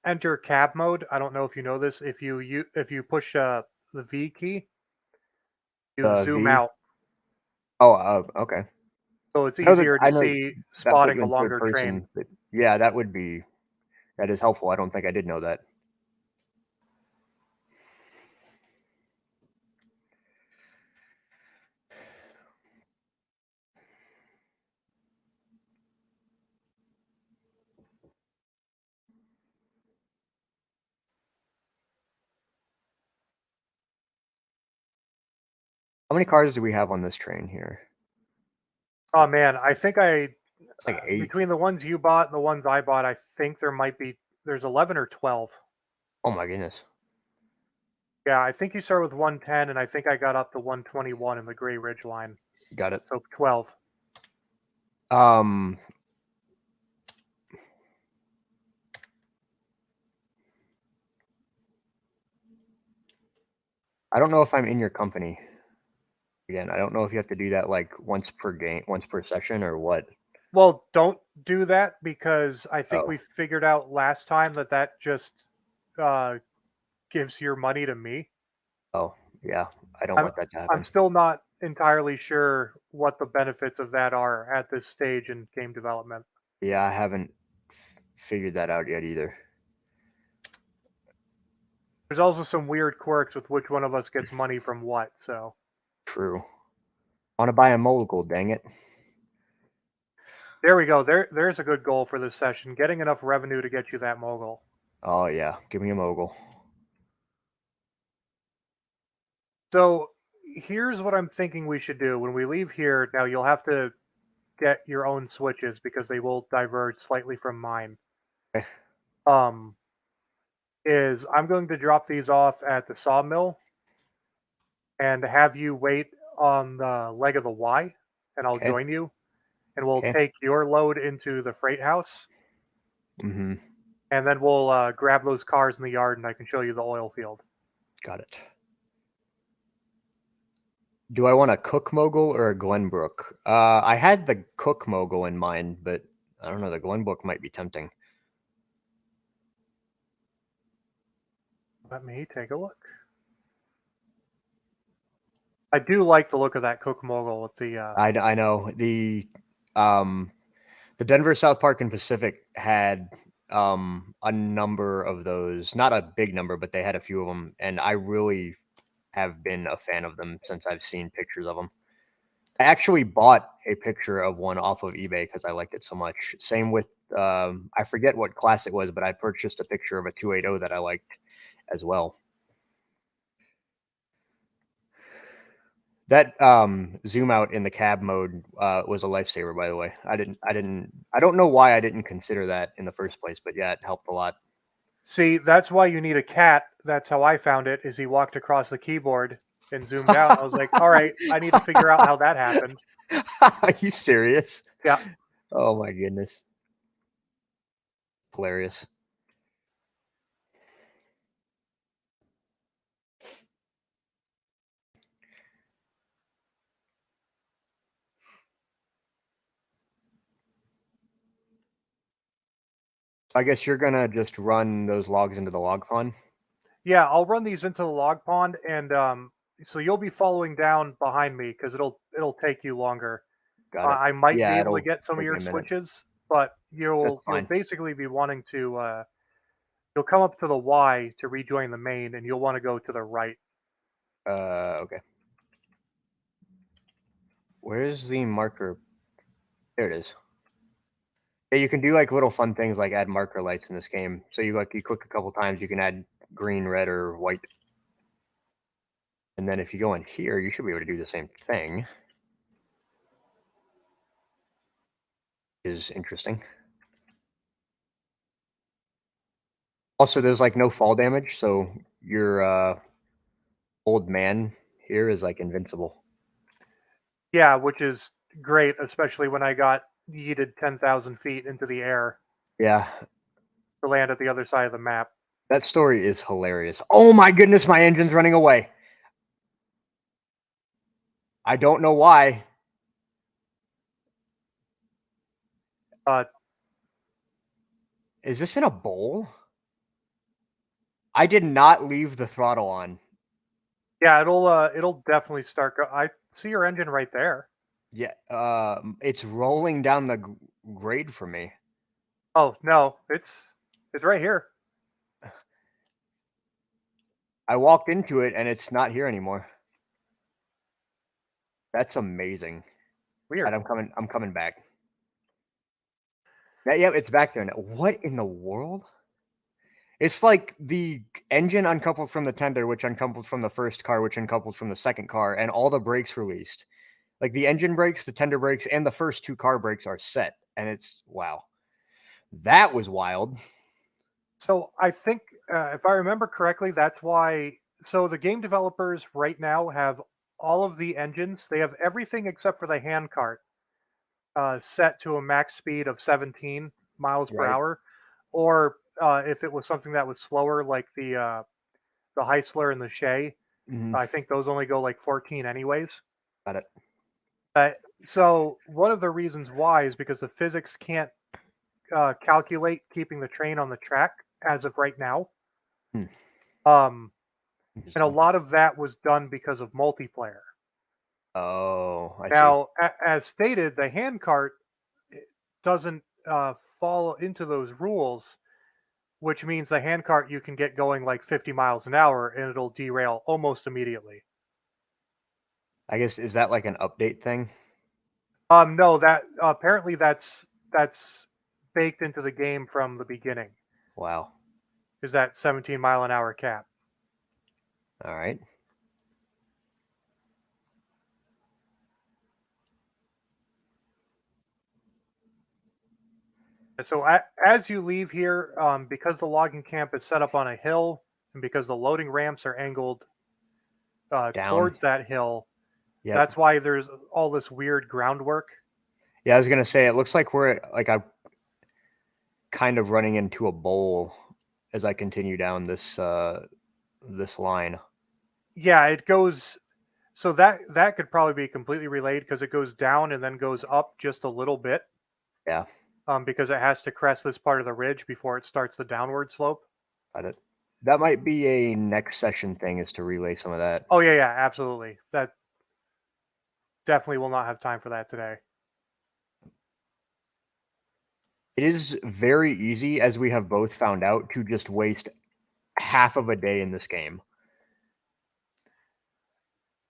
S2: enter cab mode, I don't know if you know this, if you push the V key, you
S1: The
S2: zoom
S1: V.
S2: out.
S1: Oh, okay.
S2: So it's
S1: I know that
S2: easier to
S1: I know
S2: see
S1: that put
S2: spotting
S1: you
S2: a
S1: in third
S2: longer train.
S1: person, but yeah, that is helpful. I don't think I did know that. How many cars do we have on this train here?
S2: Oh man, I think
S1: It's like 8.
S2: between the ones you bought and the ones I bought, I think there's 11 or 12.
S1: Oh my goodness.
S2: Yeah, I think you start with 110, and I think I got up to 121 in the Gray Ridge line.
S1: Got it.
S2: So 12.
S1: Um, I don't know if I'm in your company. Again, I don't know if you have to do that like once per game, once per session, or what.
S2: Well, don't do that because I think
S1: Oh,
S2: we figured out last time that just uh, gives your money to me.
S1: oh, yeah. I don't
S2: I'm
S1: want that to
S2: I'm
S1: happen.
S2: still not entirely sure what the benefits of that are at this stage in game development.
S1: Yeah, I haven't figured that out yet either.
S2: There's also some weird quirks with which one of us gets money from what. So
S1: True. Want to buy a mogul? Dang it.
S2: there we go. There's a good goal for this session: getting enough revenue to get you that mogul.
S1: Oh yeah, give me a mogul.
S2: So here's what I'm thinking we should do when we leave here. Now you'll have to get your own switches because they will diverge slightly from mine.
S1: Okay.
S2: Um, is I'm going to drop these off at the sawmill and have you wait on the leg of the Y, and I'll
S1: Okay.
S2: join you, and we'll
S1: Okay.
S2: take your load into the freight house,
S1: Mm-hmm.
S2: and then we'll grab those cars in the yard, and I can show you the oil field.
S1: Got it. Do I want a Cook mogul or a Glenbrook? I had the Cook mogul in mind, but I don't know. The Glenbrook might be tempting.
S2: Let me take a look. I do like the look of that Cook Mogul with the.
S1: I know the Denver, South Park, and Pacific had a number of those. Not a big number, but they had a few of them, and I really have been a fan of them since I've seen pictures of them. I actually bought a picture of one off of eBay because I liked it so much. Same with I forget what class it was, but I purchased a picture of a 280 that I liked as well. That zoom out in the cab mode was a lifesaver, by the way. I don't know why I didn't consider that in the first place, but yeah, it helped a lot.
S2: See, that's why you need a cat. That's how I found it. Is he walked across the keyboard and zoomed out. I was like, all right, I need to figure out how that happened.
S1: Are you serious?
S2: Yeah.
S1: Oh my goodness. Hilarious. I guess you're gonna just run those logs into the log pond.
S2: Yeah, I'll run these into the log pond, and so you'll be following down behind me because it'll take you longer.
S1: Got it.
S2: I might be
S1: Yeah,
S2: able to
S1: it'll
S2: get some of
S1: take me
S2: your
S1: a minute.
S2: switches, but
S1: That's
S2: you'll
S1: fine.
S2: basically be wanting to you'll come up to the Y to rejoin the main, and you'll want to go to the right.
S1: Okay. Where's the marker? There it is. Yeah, you can do like little fun things like add marker lights in this game. So you click a couple times, you can add green, red, or white. And then if you go in here, you should be able to do the same thing. Is interesting. Also, there's like no fall damage, so your old man here is like invincible.
S2: Yeah, which is great, especially when I got yeeted 10,000 feet into the air
S1: Yeah,
S2: to land at the other side of the map.
S1: that story is hilarious. Oh my goodness, my engine's running away. I don't know why.
S2: Uh,
S1: Is this in a bowl? I did not leave the throttle on.
S2: yeah, it'll definitely start. I see your engine right there.
S1: Yeah, it's rolling down the grade for me.
S2: Oh no, it's right here.
S1: I walked into it and it's not here anymore. That's amazing.
S2: Weird.
S1: And I'm coming back. Yeah, yep, it's back there now. What in the world? It's like the engine uncoupled from the tender, which uncoupled from the first car, which uncoupled from the second car, and all the brakes released. Like the engine brakes, the tender brakes, and the first two car brakes are set. And it's wow. That was wild.
S2: So I think if I remember correctly, that's why. So the game developers right now have all of the engines. They have everything except for the handcart set to a max speed of 17 miles per
S1: Right.
S2: hour, or if it was something that was slower, like the Heisler and the Shay,
S1: Mhm.
S2: I think those only go like 14 anyways.
S1: Got it.
S2: So one of the reasons why is because the physics can't calculate keeping the train on the track as of right now.
S1: Hmm.
S2: Um, and a
S1: Interesting.
S2: lot of that was done because of multiplayer.
S1: Oh, I see.
S2: Now, as stated, the handcart doesn't fall into those rules, which means the handcart you can get going like 50 miles an hour and it'll derail almost immediately.
S1: I guess is that like an update thing?
S2: No, that apparently that's baked into the game from the beginning.
S1: Wow.
S2: Is that 17-mile-an-hour cap?
S1: All right.
S2: And so as you leave here, because the logging camp is set up on a hill, and because the loading ramps are angled
S1: Down.
S2: towards that hill,
S1: Yep.
S2: that's why there's all this weird groundwork.
S1: Yeah, I was gonna say it looks like we're like I'm kind of running into a bowl as I continue down this line.
S2: Yeah, it goes. So that could probably be completely relayed because it goes down and then goes up just a little bit.
S1: Yeah.
S2: Because it has to crest this part of the ridge before it starts the downward slope.
S1: Got it. That might be a next session thing is to relay some of that.
S2: Oh yeah, absolutely. That definitely will not have time for that today.
S1: It is very easy, as we have both found out, to just waste half of a day in this game.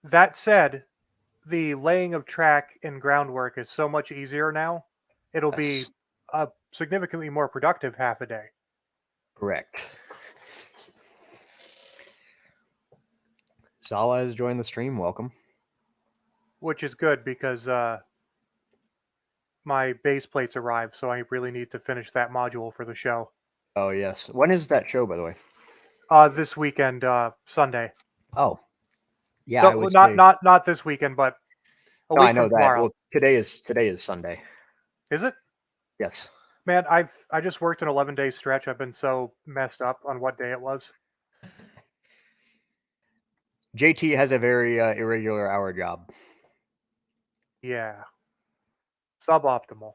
S2: That said, the laying of track and groundwork is so much easier now. It'll be
S1: Yes,
S2: a significantly more productive half a day.
S1: correct. Sala has joined the stream. Welcome.
S2: Which is good because my base plates arrived, so I really need to finish that module for the show.
S1: Oh yes. When is that show, by the way?
S2: This weekend, Sunday.
S1: Oh, yeah. I
S2: So
S1: would
S2: not
S1: say.
S2: not not this weekend, but a
S1: No, I
S2: week
S1: know
S2: from
S1: that.
S2: tomorrow.
S1: Well, today is Sunday.
S2: Is it?
S1: Yes.
S2: Man, I just worked an 11-day stretch. I've been so messed up on what day it was.
S1: JT has a very irregular hour job.
S2: Yeah, suboptimal.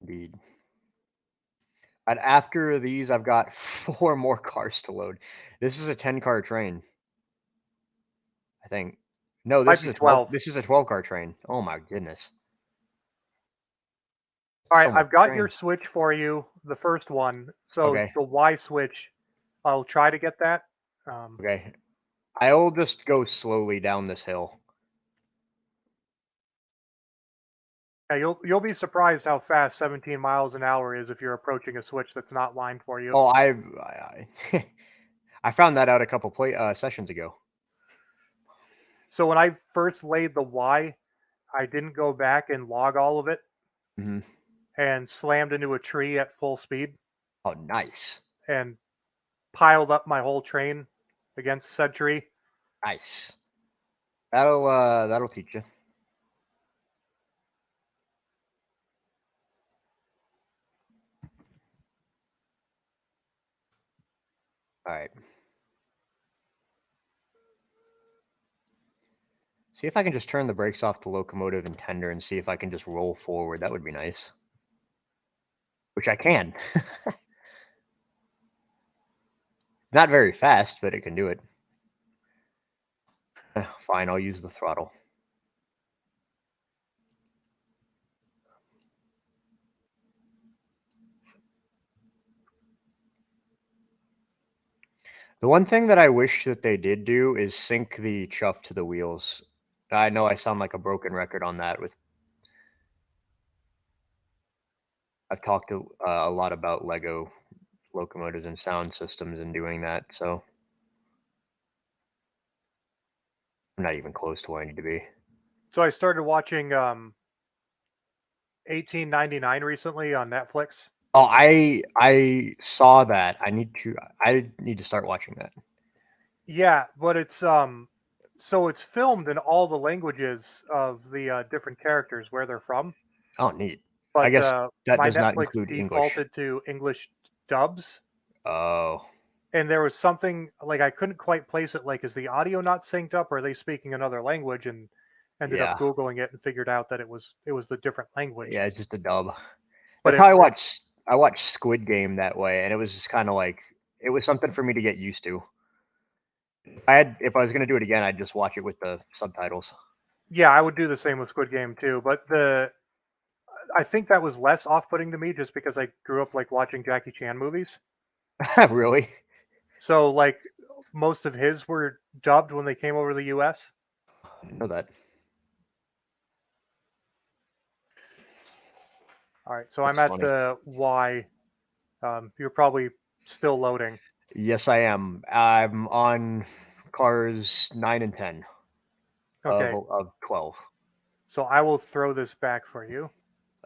S1: Indeed. And after these, I've got 4 more cars to load. This is a 10-car train, I think. No,
S2: Might
S1: this is
S2: be
S1: a 12.
S2: 12.
S1: This is a 12-car train. Oh my goodness.
S2: All right,
S1: So much
S2: I've got your
S1: train.
S2: switch for you, the first one. So
S1: Okay.
S2: the Y switch, I'll try to get that.
S1: Okay. I'll just go slowly down this hill.
S2: Yeah, you'll be surprised how fast 17 miles an hour is if you're approaching a switch that's not lined for you.
S1: Oh, I found that out a couple sessions ago.
S2: So when I first laid the Y, I didn't go back and log all of it
S1: Hmm.
S2: and slammed into a tree at full speed
S1: Oh, nice.
S2: and piled up my whole train against said tree.
S1: Nice. That'll teach you. All right. See if I can just turn the brakes off the locomotive and tender and see if I can just roll forward. That would be nice. Which I can. Not very fast, but it can do it. Fine, I'll use the throttle. The one thing that I wish that they did do is sync the chuff to the wheels. I know I sound like a broken record on that. I've talked a lot about Lego locomotives and sound systems and doing that, so I'm not even close to where I need to be.
S2: So I started watching 1899 recently on Netflix.
S1: Oh, I saw that. I need to start watching that.
S2: Yeah, but it's so it's filmed in all the languages of the different characters where they're from.
S1: Oh, neat. I
S2: But
S1: guess that
S2: my
S1: does not
S2: Netflix
S1: include English.
S2: defaulted to English dubs,
S1: Oh,
S2: and there was something like I couldn't quite place it. Like, is the audio not synced up, or are they speaking another language? And ended up
S1: Yeah,
S2: googling it and figured out that it was the different language.
S1: yeah, it's just a dub.
S2: But
S1: That's how I watched Squid Game that way, and it was just kind of like it was something for me to get used to. If I was gonna do it again, I'd just watch it with the subtitles.
S2: yeah, I would do the same with Squid Game too. But I think that was less off-putting to me just because I grew up like watching Jackie Chan movies.
S1: Really?
S2: So like most of his were dubbed when they came over to the US.
S1: I didn't know that.
S2: All right, so I'm
S1: That's
S2: at
S1: funny.
S2: the Y. You're probably still loading.
S1: Yes, I am. I'm on cars 9 and 10
S2: Okay,
S1: of 12.
S2: so I will throw this back for you.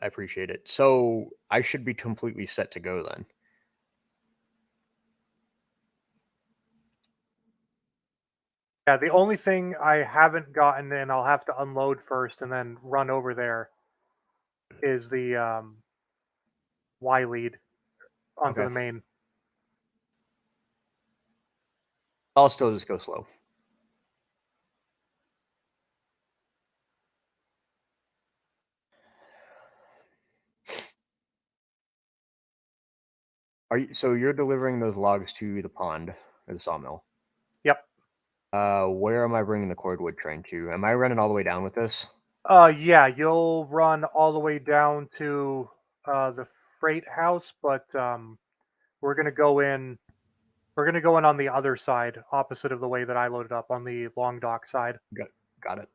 S1: I appreciate it. So I should be completely set to go then.
S2: Yeah, the only thing I haven't gotten, and I'll have to unload first and then run over there, is the Y lead onto
S1: Okay.
S2: the main.
S1: I'll still just go slow. So you're delivering those logs to the pond or the sawmill?
S2: Yep.
S1: Where am I bringing the cordwood train to? Am I running all the way down with this?
S2: Yeah, you'll run all the way down to the freight house, but we're gonna go in. We're gonna go in on the other side, opposite of the way that I loaded up on the long dock side.
S1: Got it.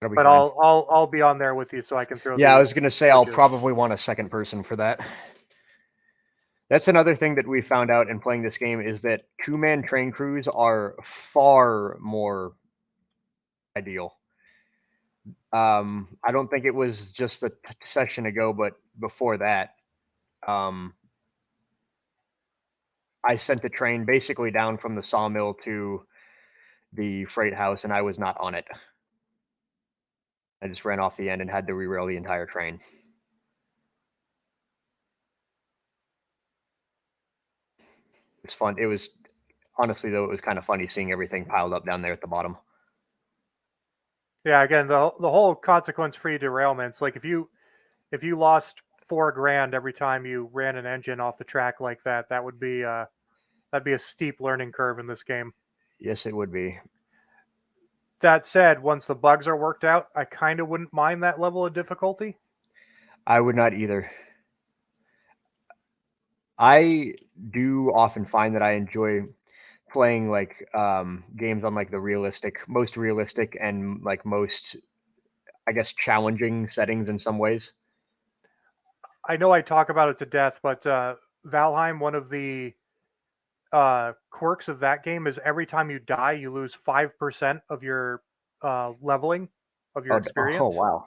S1: That'll be
S2: But
S1: fine.
S2: I'll be on there with you, so I can throw
S1: Yeah, I
S2: the
S1: was gonna say I'll
S2: switches.
S1: probably want a second person for that. That's another thing that we found out in playing this game is that two-man train crews are far more ideal. I don't think it was just the session ago, but before that, um, I sent the train basically down from the sawmill to the freight house, and I was not on it. I just ran off the end and had to re-rail the entire train. It's fun. It was honestly though, it was kind of funny seeing everything piled up down there at the bottom.
S2: Yeah, again, the whole consequence-free derailments. Like if you lost $4 grand every time you ran an engine off the track like that, that would be that'd be a steep learning curve in this game.
S1: Yes, it would be.
S2: That said, once the bugs are worked out, I kind of wouldn't mind that level of difficulty.
S1: I would not either. I do often find that I enjoy playing like games on like the most realistic and like most, I guess, challenging settings in some ways.
S2: I know I talk about it to death, but Valheim, one of the quirks of that game is every time you die, you lose 5% of your leveling of your
S1: Oh
S2: experience.
S1: wow.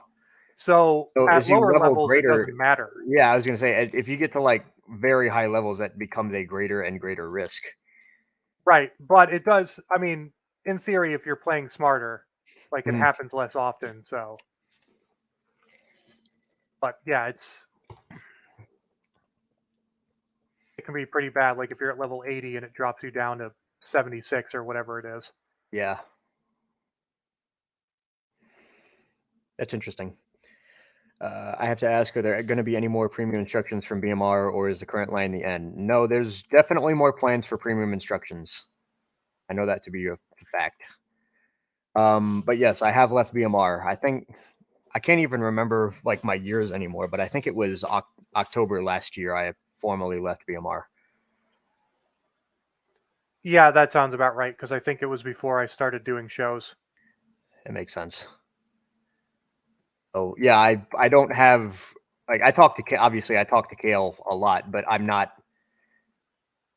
S2: So
S1: So
S2: at
S1: as you
S2: lower
S1: level
S2: levels, it
S1: greater,
S2: doesn't matter.
S1: yeah, I was gonna say if you get to like very high levels, that becomes a greater and greater risk.
S2: Right. But it does, I mean, in theory, if you're playing smarter, like it
S1: Mm,
S2: happens less often. So, but yeah, it can be pretty bad. Like if you're at level 80 and it drops you down to 76 or whatever it is.
S1: yeah, that's interesting. I have to ask, are there going to be any more premium instructions from BMR, or is the current line the end? No, there's definitely more plans for premium instructions. I know that to be a fact. But yes, I have left BMR. I think I can't even remember like my years anymore, but I think it was October last year I formally left BMR.
S2: Yeah, that sounds about right because I think it was before I started doing shows.
S1: It makes sense. So yeah, I don't have like obviously I talk to Kale a lot, but I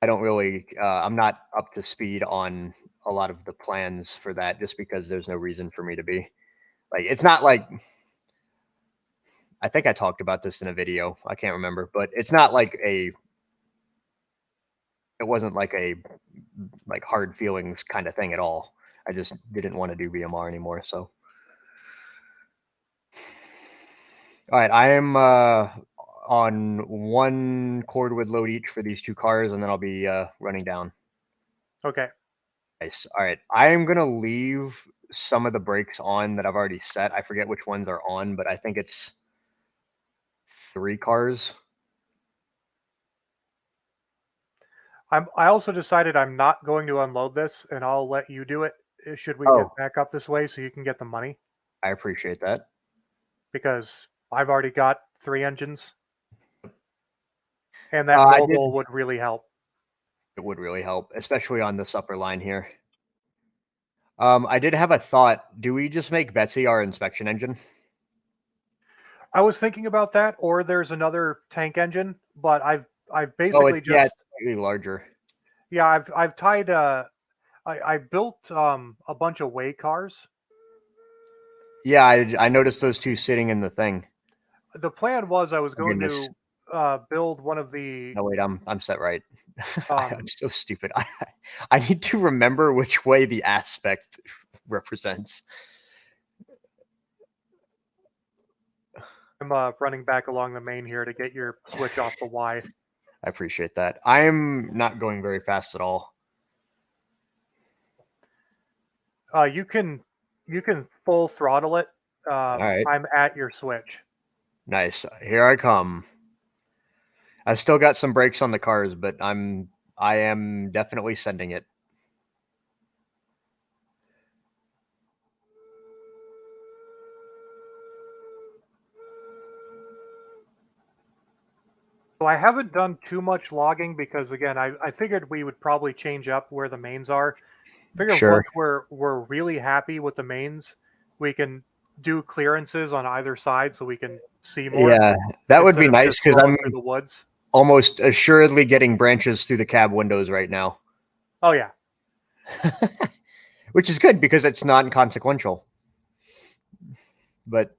S1: don't really I'm not up to speed on a lot of the plans for that just because there's no reason for me to be. Like it's not like I think I talked about this in a video. I can't remember, but it's not like it wasn't like a like hard feelings kind of thing at all. I just didn't want to do BMR anymore. So, all right, I am on one cordwood load each for these 2 cars, and then I'll be running down.
S2: Okay.
S1: Nice. All right. I am gonna leave some of the brakes on that I've already set. I forget which ones are on, but I think it's 3 cars.
S2: I also decided I'm not going to unload this, and I'll let you do it. Should we
S1: Oh.
S2: get back up this way so you can get the money?
S1: I appreciate that.
S2: Because I've already got 3 engines, and that
S1: I did.
S2: mobile would really help.
S1: It would really help, especially on this upper line here. I did have a thought. Do we just make Betsy our inspection engine?
S2: I was thinking about that, or there's another tank engine, but I've
S1: Oh,
S2: basically
S1: yeah, it's
S2: just
S1: slightly larger.
S2: yeah, I've tied I built a bunch of way cars.
S1: Yeah, I noticed those 2 sitting in the thing.
S2: The plan was I was
S1: Oh,
S2: going
S1: goodness.
S2: to build one of the
S1: No, wait, I'm set right. I'm
S2: um
S1: so stupid. I need to remember which way the aspect represents.
S2: I'm running back along the main here to get your switch off the Y.
S1: I appreciate that. I'm not going very fast at all.
S2: You can full throttle it.
S1: All right.
S2: I'm at your switch.
S1: Nice. Here I come. I've still got some brakes on the cars, but I am definitely sending it.
S2: So I haven't done too much logging because again, I figured we would probably change up where the mains are. Figure
S1: Sure.
S2: once we're really happy with the mains, we can do clearances on either side so we can see more.
S1: Yeah, that would
S2: instead
S1: be
S2: of
S1: nice
S2: just
S1: because
S2: rolling
S1: I'm
S2: through the woods.
S1: almost assuredly getting branches through the cab windows right now.
S2: Oh yeah.
S1: Which is good because it's not inconsequential. But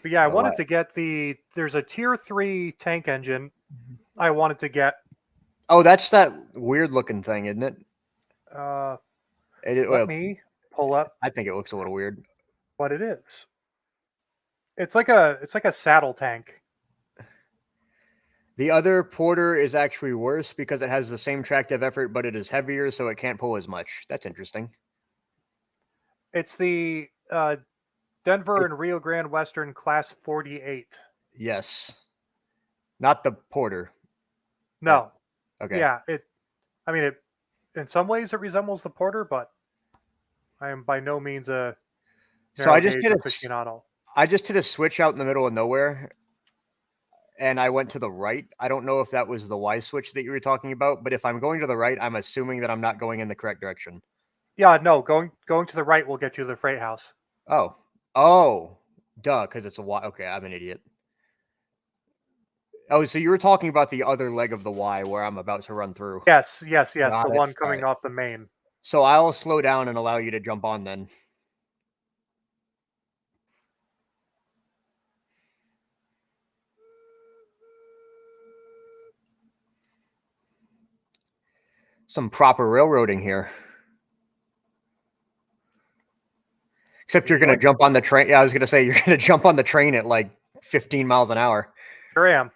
S2: Yeah, I wanted to get there's a tier 3 tank engine I wanted to get.
S1: Oh, that's that weird looking thing, isn't it?
S2: Let
S1: Well,
S2: me pull up
S1: I think it looks a little weird.
S2: what it is. It's like a saddle tank.
S1: The other Porter is actually worse because it has the same tractive effort, but it is heavier, so it can't pull as much. That's interesting.
S2: It's the Denver and Rio Grande Western Class 48.
S1: Yes. Not the Porter.
S2: No.
S1: Okay.
S2: Yeah, it in some ways it resembles the Porter, but I am by no means a
S1: So I
S2: narrow gauge aficionado.
S1: I just hit a switch out in the middle of nowhere, and I went to the right. I don't know if that was the Y switch that you were talking about, but if I'm going to the right, I'm assuming that I'm not going in the correct direction.
S2: Yeah, no, going to the right will get you to the freight house.
S1: Oh, duh, because it's a Y. Okay, I'm an idiot. Oh, so you were talking about the other leg of the Y where I'm about to run through.
S2: Yes, the
S1: Got it.
S2: one coming
S1: All right.
S2: off the main.
S1: So I'll slow down and allow you to jump on then. Some proper railroading here. Except you're going to jump on the train. Yeah, I was going to say you're going to jump on the train at like 15 miles an hour.
S2: Sure am.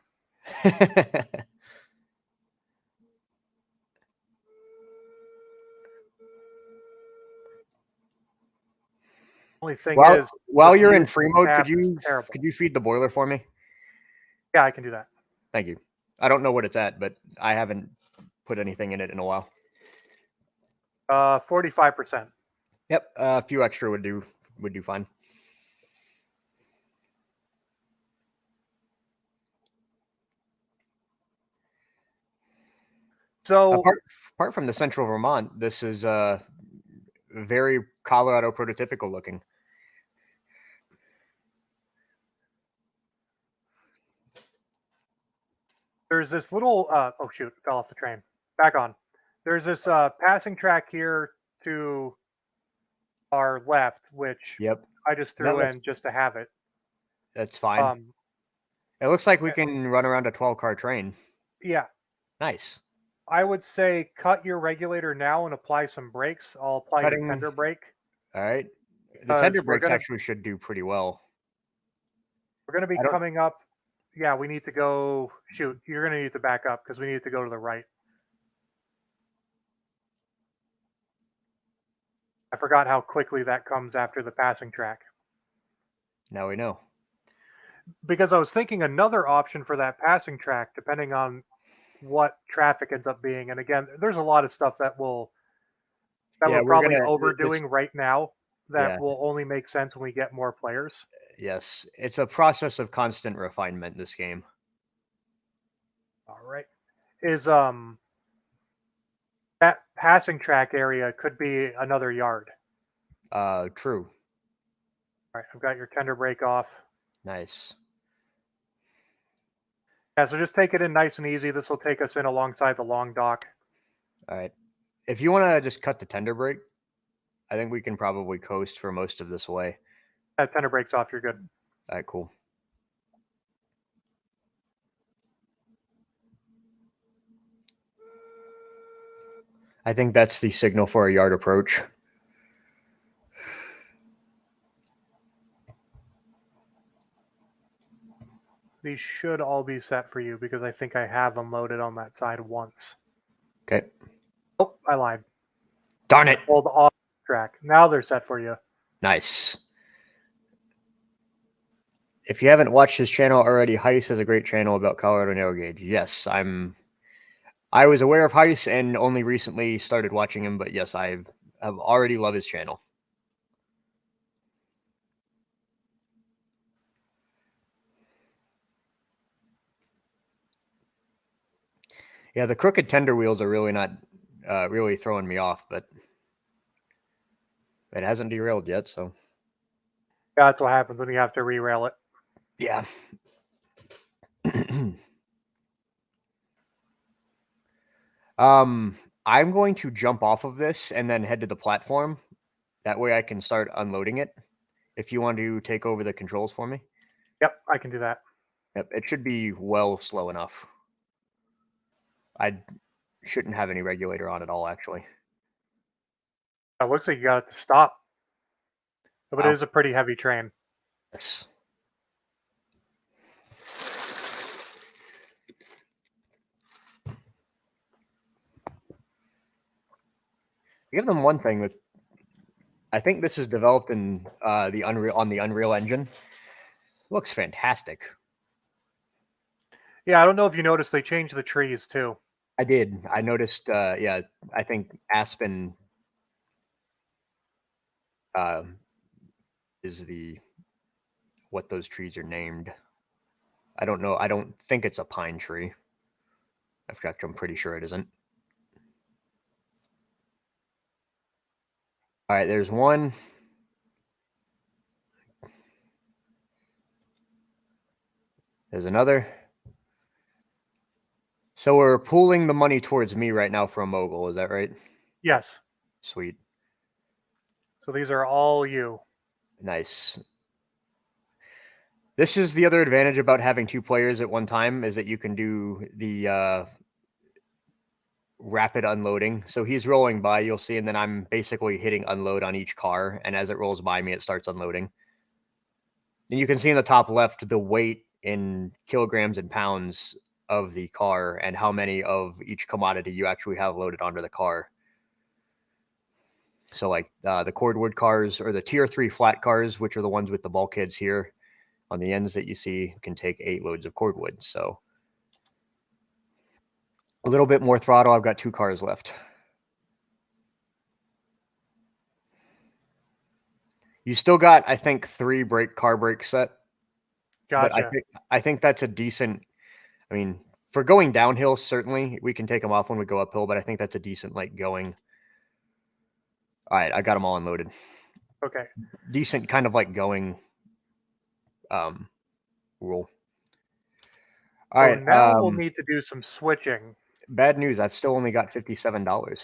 S2: Only thing is,
S1: while you're in free mode, could you feed the boiler for me?
S2: Yeah, I can do that.
S1: Thank you. I don't know what it's at, but I haven't put anything in it in a while.
S2: 45%.
S1: Yep, a few extra would do fine.
S2: So
S1: apart from the Central Vermont, this is very Colorado prototypical looking.
S2: there's this little oh shoot, fell off the train. Back on. There's this passing track here to our left, which I just threw in just to have it.
S1: That's fine. It looks like we can run around a 12-car train.
S2: Yeah.
S1: Nice.
S2: I would say cut your regulator now and apply some brakes. I'll apply your tender brake.
S1: All right. The tender
S2: we're
S1: brakes
S2: gonna
S1: actually should do pretty well.
S2: we're gonna be
S1: I don't.
S2: coming up. Yeah, we need to go. Shoot, you're gonna need to back up because we need to go to the right. I forgot how quickly that comes after the passing track.
S1: Now we know.
S2: Because I was thinking another option for that passing track, depending on what traffic ends up being. And again, there's a lot of stuff that
S1: Yeah,
S2: we're
S1: we're
S2: probably
S1: gonna. This.
S2: overdoing right now
S1: Yeah.
S2: that will only make sense when we get more players.
S1: Yes. It's a process of constant refinement. This game.
S2: All right. Is that passing track area could be another yard.
S1: True.
S2: All right, I've got your tender brake off.
S1: Nice.
S2: Yeah, so just take it in nice and easy. This will take us in alongside the long dock.
S1: All right. If you want to just cut the tender brake, I think we can probably coast for most of this way.
S2: That tender brake's off, you're good.
S1: All right, cool. I think that's the signal for a yard approach.
S2: These should all be set for you because I think I have them loaded on that side once.
S1: Okay.
S2: Oh, I lied.
S1: Darn it.
S2: Pulled off track. Now they're set for you.
S1: Nice. If you haven't watched his channel already, Heist has a great channel about Colorado narrow gauge. Yes, I was aware of Heist and only recently started watching him, but yes, I've already loved his channel. Yeah, the crooked tender wheels are really not really throwing me off, but it hasn't derailed yet, so.
S2: Yeah, that's what happens when you have to re-rail it.
S1: Yeah. I'm going to jump off of this and then head to the platform. That way I can start unloading it. If you want to take over the controls for me.
S2: Yep, I can do that.
S1: Yep, it should be well slow enough. I shouldn't have any regulator on at all, actually.
S2: It looks like you got it to stop. But
S1: Wow.
S2: it is a pretty heavy train.
S1: Yes. Give them one thing that I think this is developed in the Unreal Engine. Looks fantastic.
S2: Yeah, I don't know if you noticed they changed the trees too.
S1: I did. I noticed. Yeah, I think Aspen is what those trees are named. I don't know. I don't think it's a pine tree. In fact, I'm pretty sure it isn't. All right, there's one. There's another. So we're pooling the money towards me right now for a mogul. Is that right?
S2: Yes.
S1: Sweet.
S2: So these are all you.
S1: Nice. This is the other advantage about having two players at one time is that you can do the rapid unloading. So he's rolling by, you'll see, and then I'm basically hitting unload on each car. And as it rolls by me, it starts unloading. And you can see in the top left the weight in kilograms and pounds of the car and how many of each commodity you actually have loaded onto the car. So like the cordwood cars or the tier 3 flat cars, which are the ones with the bulkheads here on the ends that you see, can take 8 loads of cordwood. So a little bit more throttle. I've got 2 cars left. You still got, I think, 3 car brakes set.
S2: Gotcha.
S1: But I think that's a decent. I mean, for going downhill, certainly we can take them off when we go uphill. But I think that's a decent like going. All right, I got them all unloaded.
S2: Okay.
S1: Decent kind of like going rule. All
S2: So
S1: right.
S2: now we'll need to do some switching.
S1: Bad news. I've still only got $57.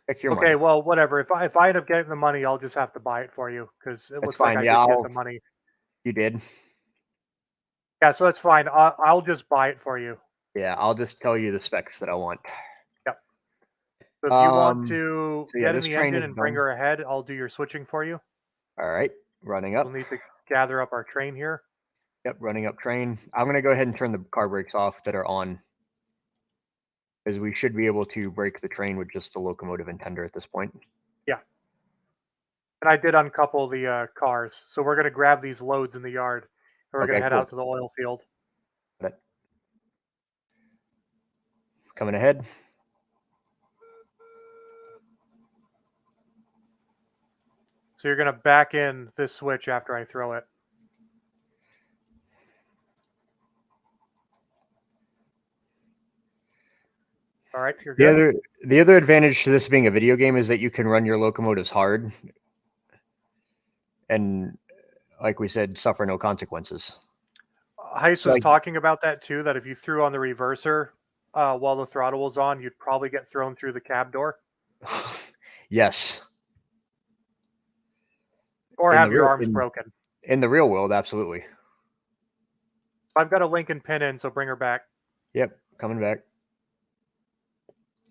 S1: Pick your
S2: Okay,
S1: money.
S2: well, whatever. If I end up getting the money, I'll just have to buy it for you because it looks like
S1: Fine.
S2: I
S1: Yeah,
S2: did get the money.
S1: You did.
S2: Yeah, so that's fine. I'll just buy it for you.
S1: Yeah, I'll just tell you the specs that I want.
S2: Yep. So if you want to
S1: So yeah,
S2: get in
S1: this
S2: the
S1: train
S2: engine
S1: is
S2: and bring
S1: done.
S2: her ahead, I'll do your switching for you.
S1: All right, running
S2: We'll
S1: up.
S2: need to gather up our train here.
S1: Yep, running up train. I'm gonna go ahead and turn the car brakes off that are on, as we should be able to brake the train with just the locomotive and tender at this point.
S2: Yeah. And I did uncouple the cars. So we're going to grab these loads in the yard. And we're going to
S1: Okay,
S2: head
S1: cool.
S2: out to the oil field.
S1: Got it. Coming ahead.
S2: So you're going to back in this switch after I throw it. All right, you're good.
S1: The other advantage to this being a video game is that you can run your locomotives hard, and like we said, suffer no consequences.
S2: Heist
S1: So
S2: was talking about that too. That if you threw on the reverser while the throttle was on, you'd probably get thrown through the cab door
S1: yes,
S2: or
S1: in
S2: have
S1: the
S2: your
S1: real
S2: arms broken.
S1: in the real world, absolutely.
S2: I've got a Lincoln pin in, so bring her back.
S1: Yep, coming back.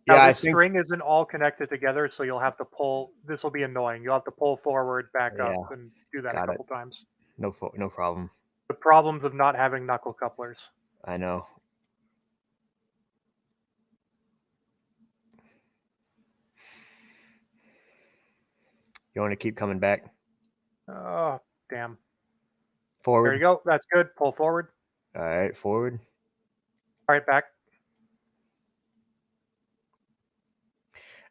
S2: Now
S1: Yeah, I
S2: this
S1: think.
S2: string isn't all connected together, so you'll have to pull. This will be annoying. You'll have to pull forward, back
S1: Yeah,
S2: up, and do that a
S1: got it.
S2: couple times.
S1: No problem.
S2: The problems of not having knuckle couplers.
S1: I know. You want to keep coming back
S2: Oh, damn.
S1: forward.
S2: There you go. That's good. Pull forward.
S1: All right, forward.
S2: All right, back.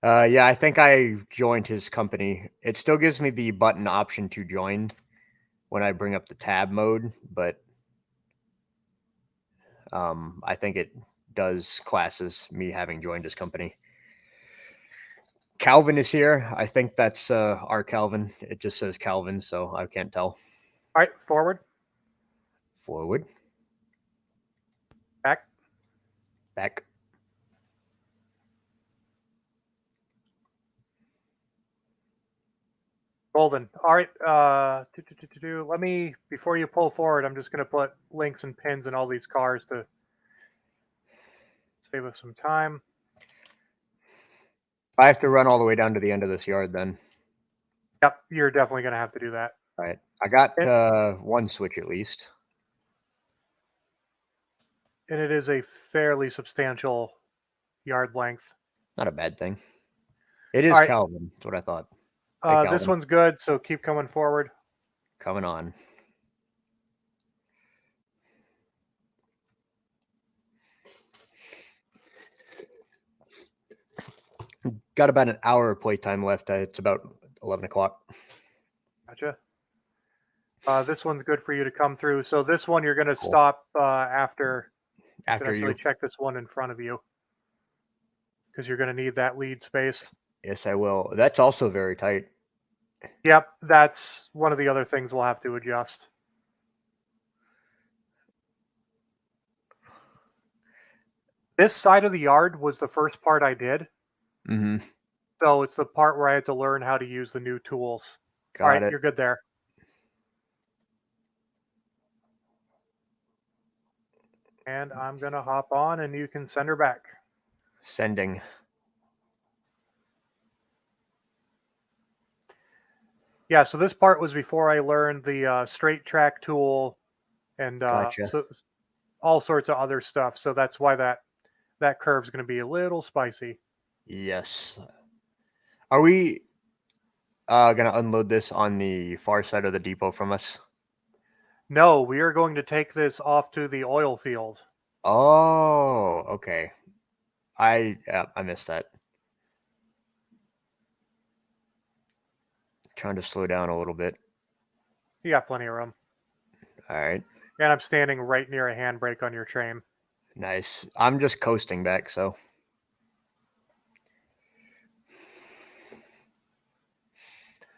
S1: Yeah, I think I joined his company. It still gives me the button option to join when I bring up the tab mode, but I think it does class as me having joined his company. Calvin is here. I think that's our Calvin. It just says Calvin, so I can't tell.
S2: All right, forward.
S1: Forward.
S2: Back.
S1: Back.
S2: Golden. All right. Let me, before you pull forward, I'm just going to put links and pins in all these cars to save us some time.
S1: I have to run all the way down to the end of this yard then.
S2: Yep, you're definitely going to have to do that.
S1: All right. I got one switch at least.
S2: And it is a fairly substantial yard length.
S1: Not a bad thing. It is
S2: All right.
S1: Calvin. That's what I thought. Hey,
S2: This one's good, so keep coming forward.
S1: Coming on. Got about an hour of playtime left. It's about 11 o'clock.
S2: Gotcha. This one's good for you to come through. So this one you're going to
S1: Cool.
S2: stop after
S1: After
S2: actually
S1: you.
S2: check this one in front of you because you're going to need that lead space.
S1: Yes, I will. That's also very tight.
S2: Yep, that's one of the other things we'll have to adjust. This side of the yard was the first part I did.
S1: Mm-hmm.
S2: So it's the part where I had to learn how to use the new tools. All right,
S1: Got it.
S2: you're good there. And I'm going to hop on and you can send her back.
S1: Sending.
S2: Yeah, so this part was before I learned the straight track tool and
S1: Gotcha.
S2: so all sorts of other stuff. So that's why that curve's going to be a little spicy.
S1: Yes. Are we gonna unload this on the far side of the depot from us?
S2: No, we are going to take this off to the oil field.
S1: Oh, okay. I missed that. Trying to slow down a little bit.
S2: You got plenty of room.
S1: All right.
S2: And I'm standing right near a handbrake on your train.
S1: Nice. I'm just coasting back, so.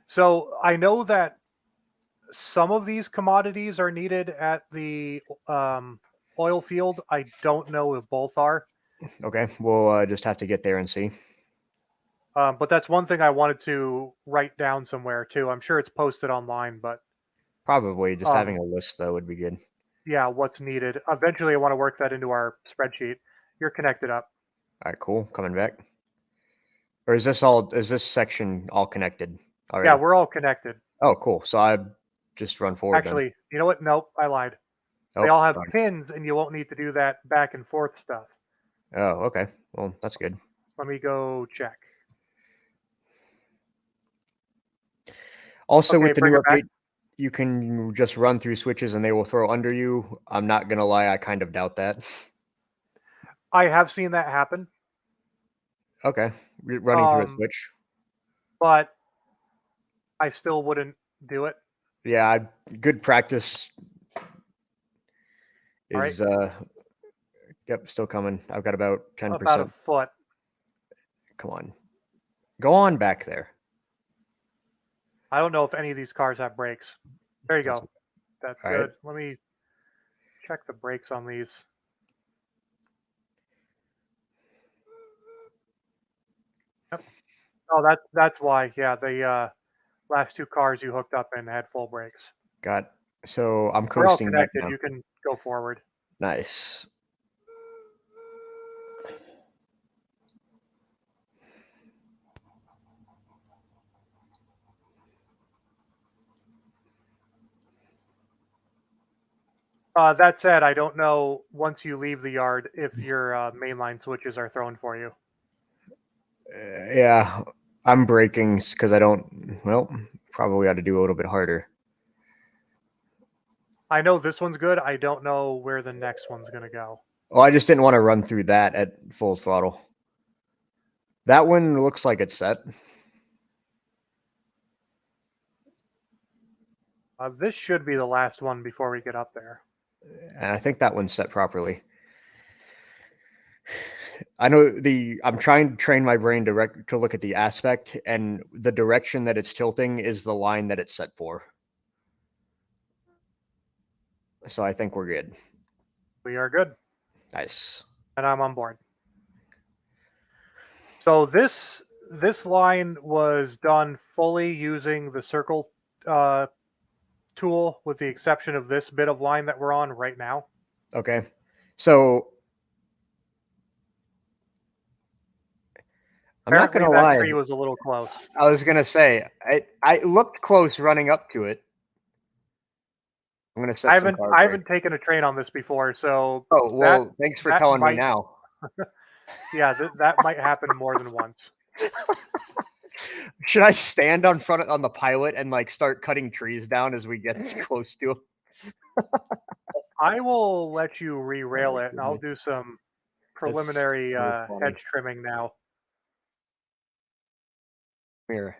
S2: So I know that some of these commodities are needed at the oil field. I don't know if both are.
S1: Okay, we'll just have to get there and see.
S2: But that's one thing I wanted to write down somewhere too. I'm sure it's posted online, but
S1: Probably just having a list though would be good.
S2: yeah, what's needed. Eventually, I want to work that into our spreadsheet. You're connected up.
S1: All right, cool. Coming back. Or is this section all connected already?
S2: Yeah, we're all connected.
S1: Oh, cool. So I just run forward then.
S2: Actually, you know what? Nope, I lied.
S1: Oh,
S2: They all have
S1: darn.
S2: pins, and you won't need to do that back and forth stuff.
S1: Oh, okay. Well, that's good.
S2: Let me go check.
S1: Also,
S2: Okay,
S1: with the
S2: bring
S1: new
S2: it back.
S1: update, you can just run through switches and they will throw under you. I'm not gonna lie, I kind of doubt that.
S2: I have seen that happen,
S1: Okay, running through a
S2: um,
S1: switch.
S2: but I still wouldn't do it.
S1: Yeah, good practice
S2: All right,
S1: is yep, still coming. I've got about
S2: about a
S1: 10%.
S2: foot.
S1: Come on. Go on back there.
S2: I don't know if any of these cars have brakes. There you
S1: That's
S2: go. That's
S1: all right.
S2: good. Let me check the brakes on these. Yep. Oh, that's why. Yeah, the last two cars you hooked up in had full brakes.
S1: Got so I'm
S2: We're all
S1: coasting back
S2: connected.
S1: now.
S2: You can go forward.
S1: Nice.
S2: That said, I don't know once you leave the yard if your mainline switches are thrown for you.
S1: Yeah, I'm braking because I don't. Well, probably ought to do a little bit harder.
S2: I know this one's good. I don't know where the next one's going to go.
S1: Oh, I just didn't want to run through that at full throttle. That one looks like it's set.
S2: This should be the last one before we get up there.
S1: And I think that one's set properly. I know I'm trying to train my brain to look at the aspect, and the direction that it's tilting is the line that it's set for. So I think we're good.
S2: We are good.
S1: Nice.
S2: And I'm on board. So this line was done fully using the circle tool, with the exception of this bit of line that we're on right now.
S1: Okay. So I'm not
S2: Apparently,
S1: gonna
S2: that
S1: lie.
S2: tree was a little close.
S1: I was gonna say I looked close running up to it. I'm gonna set some car
S2: I
S1: brake.
S2: haven't taken a train on this before, so
S1: Oh
S2: that
S1: well, thanks for
S2: that
S1: telling me
S2: might
S1: now.
S2: that might happen more than once.
S1: Should I stand on the pilot and like start cutting trees down as we get close to him?
S2: I will let you re-rail it, and I'll
S1: Goodness.
S2: do some
S1: That's
S2: preliminary
S1: so funny.
S2: hedge trimming now.
S1: Here.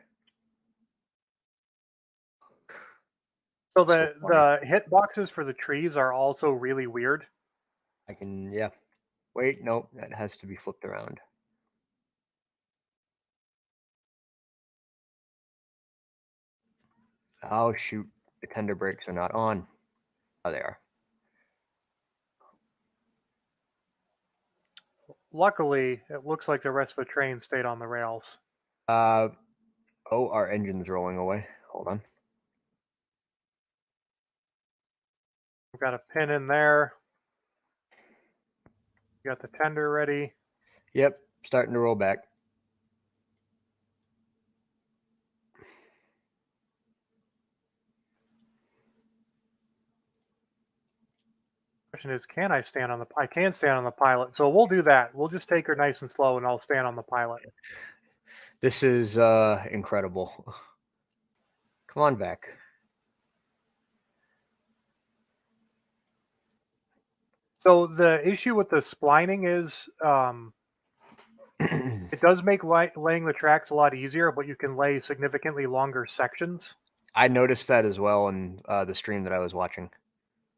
S2: So
S1: So funny.
S2: the hit boxes for the trees are also really weird.
S1: I can, yeah. Wait, nope, that has to be flipped around. Oh shoot, the tender brakes are not on. Oh, they are.
S2: Luckily, it looks like the rest of the train stayed on the rails.
S1: Uh, oh, our engine's rolling away. Hold on.
S2: We've got a pin in there. We got the tender ready.
S1: Yep, starting to roll back.
S2: Question is, can I stand on the? I can stand on the pilot, so we'll do that. We'll just take her nice and slow, and I'll stand on the pilot.
S1: This is incredible. Come on back.
S2: So the issue with the splining is, it does make laying the tracks a lot easier, but you can lay significantly longer sections.
S1: I noticed that as well in the stream that I was watching.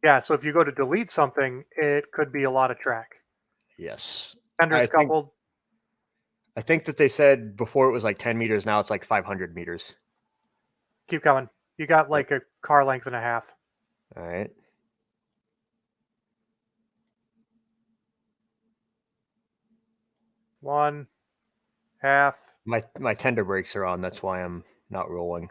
S2: Yeah, so if you go to delete something, it could be a lot of track.
S1: Yes.
S2: Tenders coupled.
S1: I think that they said before it was like 10 meters, now it's like 500 meters.
S2: Keep coming. You got
S1: Yep.
S2: like a car length and a half.
S1: All right.
S2: One, half.
S1: My tender brakes are on, that's why I'm not rolling.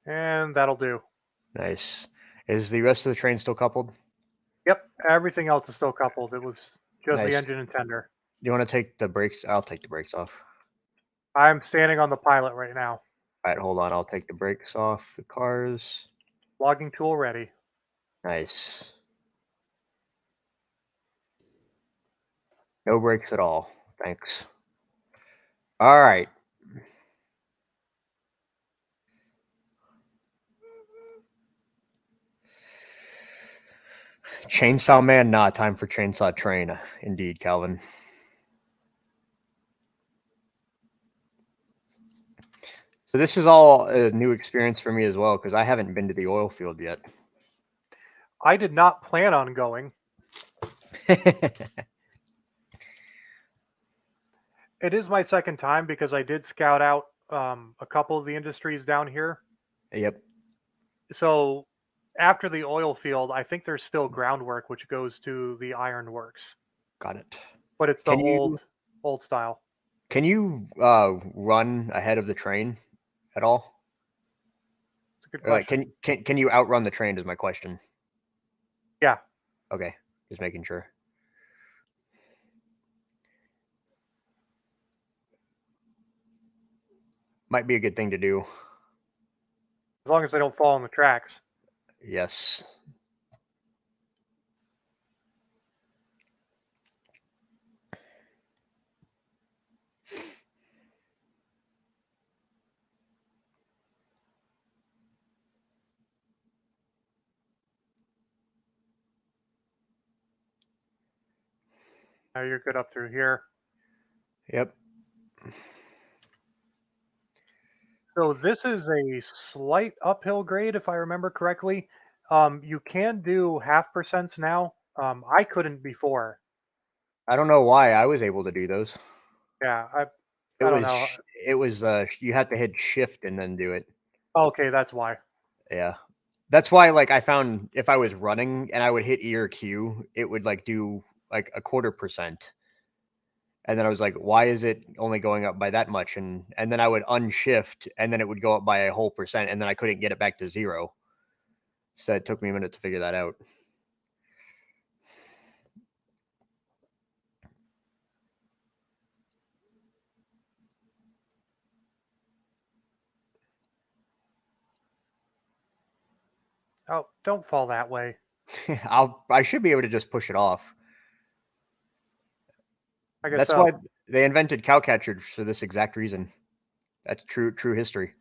S2: And that'll do.
S1: Nice. Is the rest of the train still coupled?
S2: Yep, everything else is still coupled. It was just the
S1: Nice.
S2: engine and tender.
S1: You want to take the brakes? I'll take the brakes off.
S2: I'm standing on the pilot right now.
S1: All right, hold on. I'll take the brakes off the cars.
S2: Logging tool ready.
S1: Nice. No brakes at all. Thanks. All right. Chainsaw Man, nah, time for Chainsaw Train. Indeed, Calvin. So this is all a new experience for me as well, because I haven't been to the oil field yet.
S2: I did not plan on going. It is my second time because I did scout out a couple of the industries down here.
S1: Yep.
S2: So after the oil field, I think there's still groundwork which goes to the iron works,
S1: Got it.
S2: but it's the
S1: Can you
S2: old style.
S1: run ahead of the train at all?
S2: It's a good
S1: Or like,
S2: question.
S1: can you outrun the train? Is my question.
S2: Yeah.
S1: Okay, just making sure. Might be a good thing to do.
S2: As long as they don't fall on the tracks.
S1: Yes.
S2: Now you're good up through here.
S1: Yep.
S2: So this is a slight uphill grade, if I remember correctly. You can do 0.5% now. I couldn't before.
S1: I don't know why I was able to do those.
S2: Yeah,
S1: It
S2: I don't
S1: was
S2: know.
S1: it was you had to hit shift and then do it.
S2: Okay, that's why.
S1: Yeah. That's why like I found if I was running and I would hit E or Q, it would like do like 0.25%. And then I was like, why is it only going up by that much? And then I would unshift and then it would go up by a whole percent and then I couldn't get it back to 0. So it took me a minute to figure that out.
S2: Oh, don't fall that way.
S1: I should be able to just push it off.
S2: I guess
S1: That's
S2: so.
S1: why they invented cowcatchers for this exact reason. That's true history.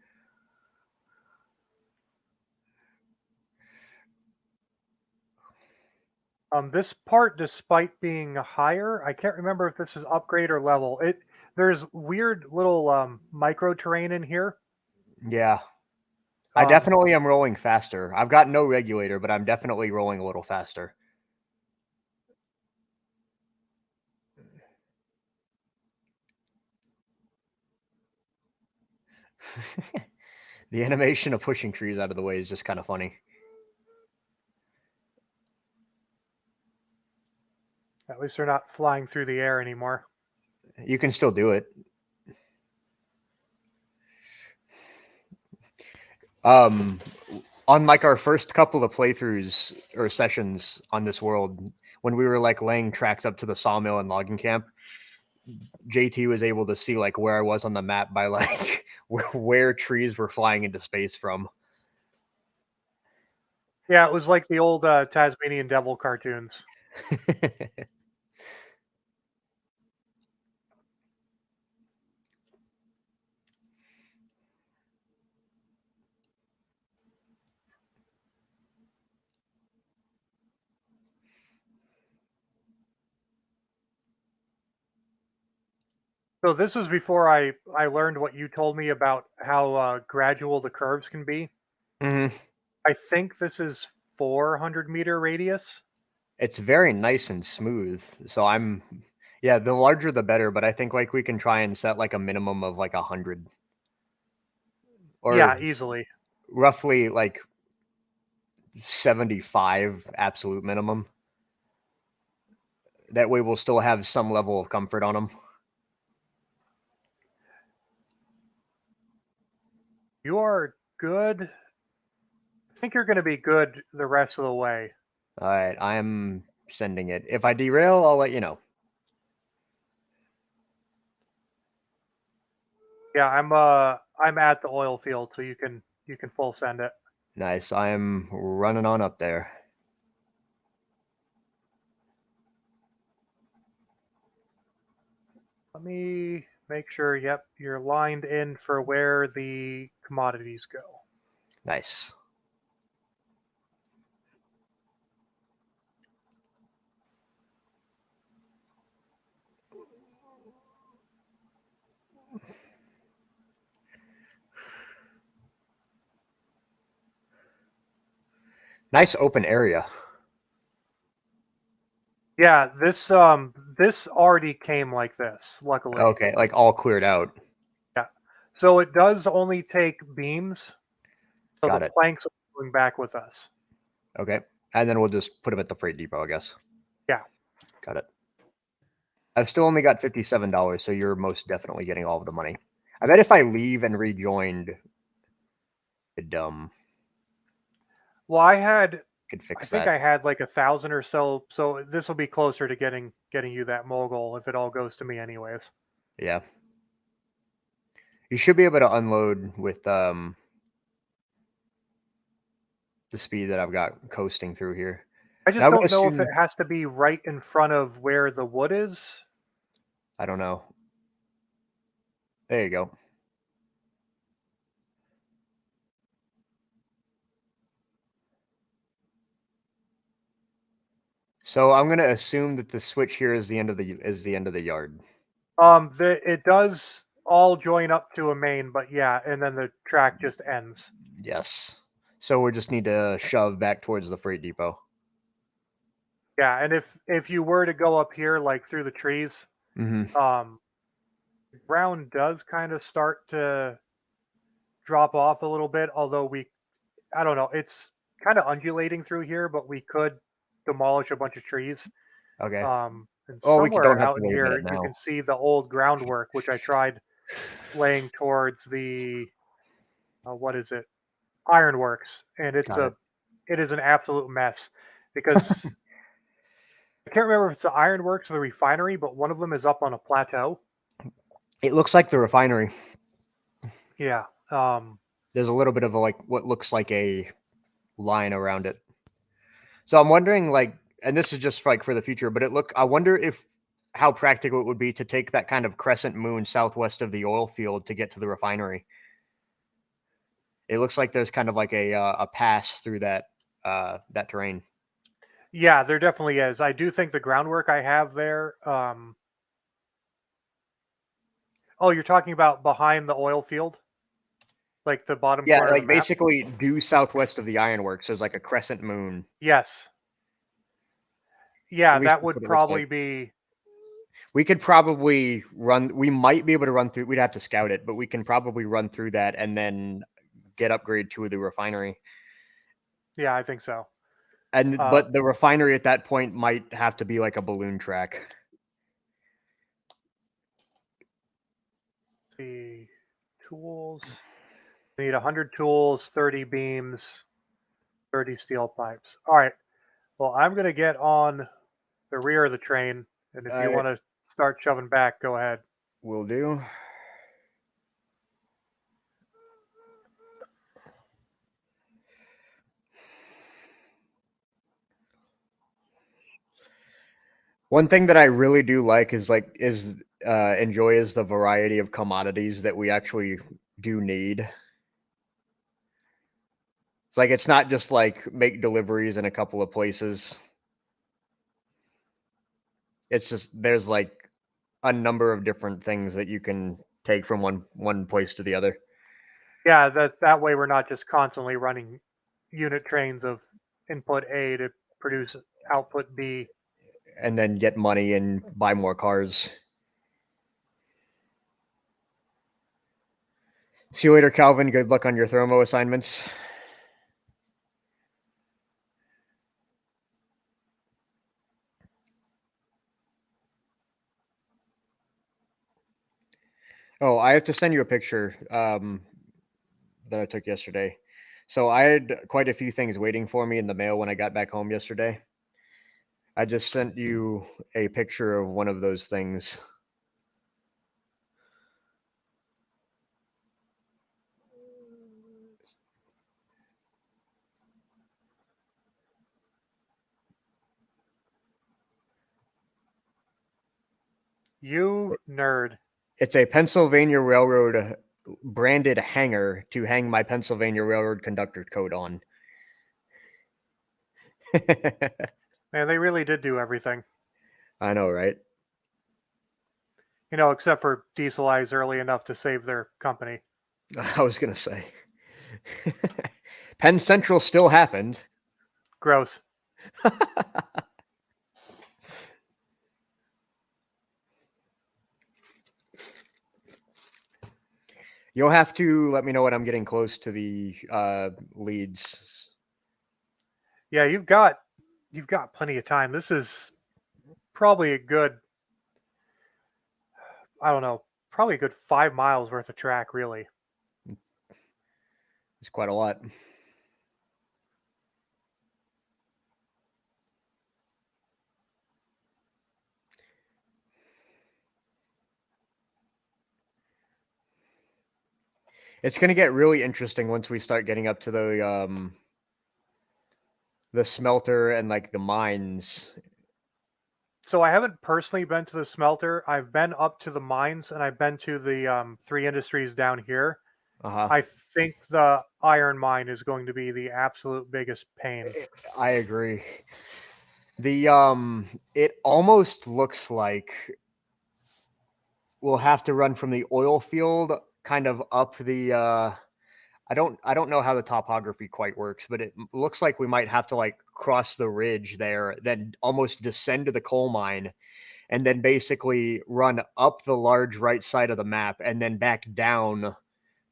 S2: This part, despite being higher, I can't remember if this is upgrade or level. There's weird little micro terrain in here.
S1: Yeah. I definitely am rolling faster. I've got no regulator, but I'm definitely rolling a little faster. The animation of pushing trees out of the way is just kind of funny.
S2: At least they're not flying through the air anymore.
S1: You can still do it. On like our first couple of playthroughs or sessions on this world, when we were like laying tracks up to the sawmill and logging camp, JT was able to see like where I was on the map by like where trees were flying into space from.
S2: Yeah, it was like the old Tasmanian Devil cartoons. So this is before I learned what you told me about how gradual the curves can be.
S1: Mm-hmm.
S2: I think this is 400-meter radius.
S1: It's very nice and smooth. So yeah, the larger the better, but I think like we can try and set like a minimum of like 100.
S2: Yeah,
S1: Or
S2: easily.
S1: roughly like 75 absolute minimum. That way we'll still have some level of comfort on them.
S2: You are good I think you're going to be good the rest of the way.
S1: All right, I'm sending it. If I derail, I'll let you know.
S2: Yeah, I'm at the oil field, so you can full send it.
S1: Nice. I am running on up there.
S2: Let me make sure. Yep, you're lined in for where the commodities go.
S1: Nice. Nice open area.
S2: Yeah, this already came like this, luckily.
S1: Okay, like all cleared out.
S2: Yeah. So it does only take beams. So the
S1: Got it.
S2: planks are going back with us.
S1: Okay. And then we'll just put them at the freight depot, I guess.
S2: Yeah.
S1: Got it. I've still only got $57, so you're most definitely getting all of the money. I bet if I leave and rejoined, it
S2: Well, I
S1: could fix
S2: think
S1: that.
S2: I had like 1,000 or so. So this will be closer to getting you that mogul if it all goes to me, anyways.
S1: Yeah. You should be able to unload with the speed that I've got coasting through here.
S2: I just
S1: Now I'm gonna
S2: don't know if it
S1: assume,
S2: has to be right in front of where the wood is.
S1: I don't know. There you go. So I'm gonna assume that the switch here is the end of the yard.
S2: It does all join up to a main, but yeah, and then the track just ends.
S1: Yes. So we just need to shove back towards the freight depot.
S2: Yeah, and if you were to go up here like through the trees,
S1: Mm-hmm.
S2: the ground does kind of start to drop off a little bit. Although I don't know, it's kind of undulating through here, but we could demolish a bunch of trees.
S1: Okay.
S2: And
S1: Oh, we don't
S2: somewhere
S1: have
S2: out
S1: to
S2: in
S1: worry about
S2: here,
S1: it
S2: you
S1: now.
S2: can see the old groundwork, which I tried laying towards the what is it, ironworks, and
S1: Got it.
S2: it is an absolute mess because I can't remember if it's the ironworks or the refinery, but one of them is up on a plateau.
S1: It looks like the refinery.
S2: Yeah.
S1: There's a little bit of a, like, what looks like a line around it. So I'm wondering, like, and this is just like for the future, but I wonder if how practical it would be to take that kind of crescent moon southwest of the oil field to get to the refinery. It looks like there's kind of like a pass through that terrain.
S2: Yeah, there definitely is. I do think the groundwork I have there. Oh, you're talking about behind the oil field, like the bottom
S1: Yeah,
S2: corner of the
S1: like
S2: map.
S1: basically due southwest of the ironworks is like a crescent moon.
S2: Yes. Yeah,
S1: At least
S2: that
S1: that's
S2: would
S1: what it looks
S2: probably
S1: like.
S2: be.
S1: We could probably run. We might be able to run through. We'd have to scout it, but we can probably run through that and then get upgrade to the refinery.
S2: Yeah, I think so.
S1: And
S2: Uh,
S1: but the refinery at that point might have to be like a balloon track.
S2: see, tools. I need 100 tools, 30 beams, 30 steel pipes. All right. Well, I'm going to get on the rear of the train, and if
S1: All
S2: you
S1: right,
S2: want to start shoving back, go ahead.
S1: will do. One thing that I really do like is enjoy is the variety of commodities that we actually do need. It's like it's not just like make deliveries in a couple of places. It's just there's like a number of different things that you can take from one place to the other,
S2: Yeah, that way we're not just constantly running unit trains of input A to produce output B.
S1: and then get money and buy more cars. See you later, Calvin. Good luck on your thermo assignments. Oh, I have to send you a picture that I took yesterday. So I had quite a few things waiting for me in the mail when I got back home yesterday. I just sent you a picture of one of those things.
S2: You nerd.
S1: It's a Pennsylvania Railroad branded hanger to hang my Pennsylvania Railroad conductor coat on.
S2: Man, they really did do everything.
S1: I know, right?
S2: Except for dieselize early enough to save their company.
S1: I was gonna say. Penn Central still happened.
S2: Gross.
S1: You'll have to let me know when I'm getting close to the leads.
S2: Yeah, you've got plenty of time. This is probably a good, I don't know, probably a good 5 miles worth of track, really.
S1: It's quite a lot. It's going to get really interesting once we start getting up to the smelter and like the mines.
S2: So I haven't personally been to the smelter. I've been up to the mines and I've been to the 3 industries down here.
S1: Uh-huh.
S2: I think the iron mine is going to be the absolute biggest pain.
S1: I agree. It almost looks like we'll have to run from the oil field kind of up the I don't know how the topography quite works, but it looks like we might have to like cross the ridge there, then almost descend to the coal mine, and then basically run up the large right side of the map and then back down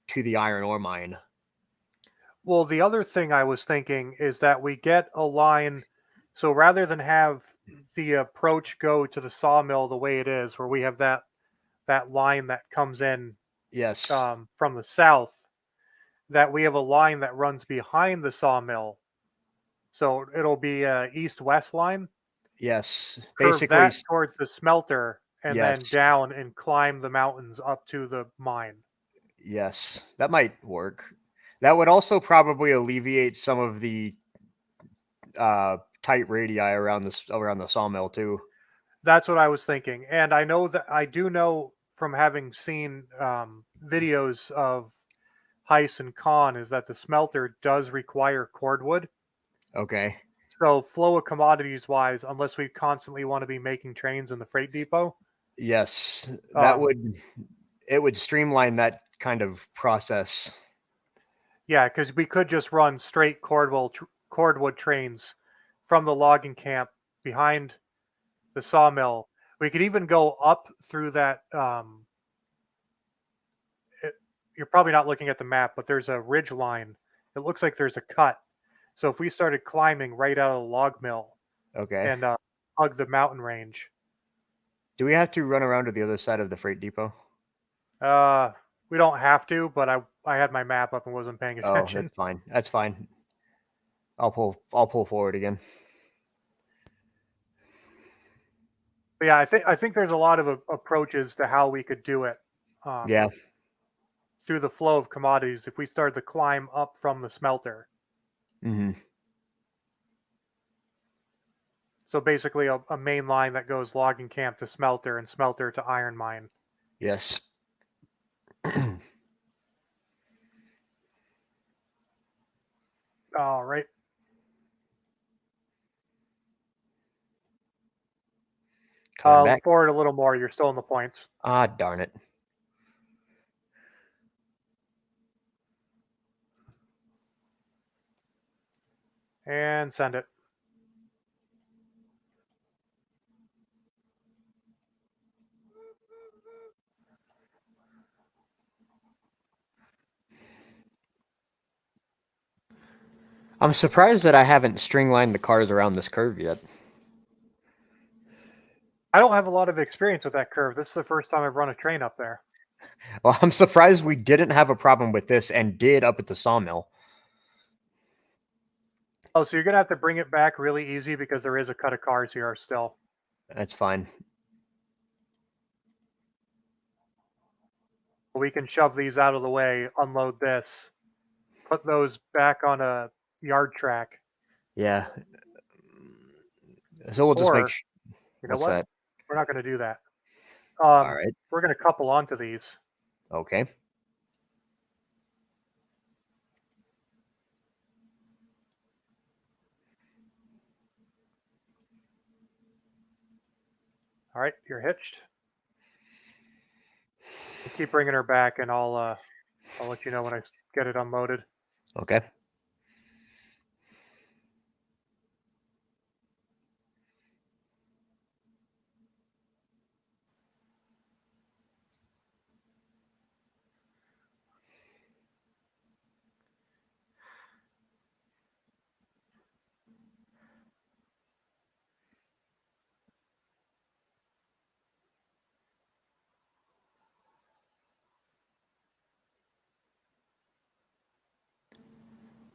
S1: to the iron ore mine.
S2: Well, the other thing I was thinking is that we get a line. So rather than have the approach go to the sawmill the way it is, where we have that line that comes in
S1: Yes.
S2: from the south, that we have a line that runs behind the sawmill. So it'll be a east-west line.
S1: Yes.
S2: Curve
S1: Basically,
S2: that towards the smelter and then
S1: yes.
S2: down and climb the mountains up to the mine.
S1: Yes. That might work. That would also probably alleviate some of the tight radii around the sawmill too.
S2: That's what I was thinking. And I do know from having seen videos of Heiss and Con is that the smelter does require cordwood.
S1: Okay.
S2: So flow of commodities wise, unless we constantly want to be making trains in the freight depot.
S1: Yes, that would streamline that kind of process.
S2: Yeah, because we could just run straight cordwood trains from the logging camp behind the sawmill. We could even go up through that. You're probably not looking at the map, but there's a ridge line. It looks like there's a cut. So if we started climbing right out of the log mill
S1: Okay.
S2: and hug the mountain range.
S1: Do we have to run around to the other side of the freight depot?
S2: We don't have to, but I had my map up and wasn't paying
S1: Oh,
S2: attention.
S1: that's fine. That's fine. I'll pull forward again.
S2: But yeah, I think there's a lot of approaches to how we could do it.
S1: Yeah.
S2: Through the flow of commodities, if we started the climb up from the smelter.
S1: Mm-hmm.
S2: So basically, a main line that goes logging camp to smelter and smelter to iron mine.
S1: Yes.
S2: All right.
S1: Coming back.
S2: Forward a little more. You're still in the points.
S1: Ah, darn it.
S2: And send it.
S1: I'm surprised that I haven't stringlined the cars around this curve yet.
S2: I don't have a lot of experience with that curve. This is the first time I've run a train up there.
S1: Well, I'm surprised we didn't have a problem with this and did up at the sawmill.
S2: Oh, so you're gonna have to bring it back really easy because there is a cut of cars here still.
S1: That's fine.
S2: We can shove these out of the way, unload this, put those back on a yard track,
S1: Yeah. So we'll just make.
S2: or you know
S1: What's
S2: what?
S1: that?
S2: We're not gonna do that.
S1: All right.
S2: We're gonna couple onto these.
S1: Okay.
S2: All right, you're hitched. We'll keep bringing her back, and I'll let you know when I get it unloaded.
S1: Okay.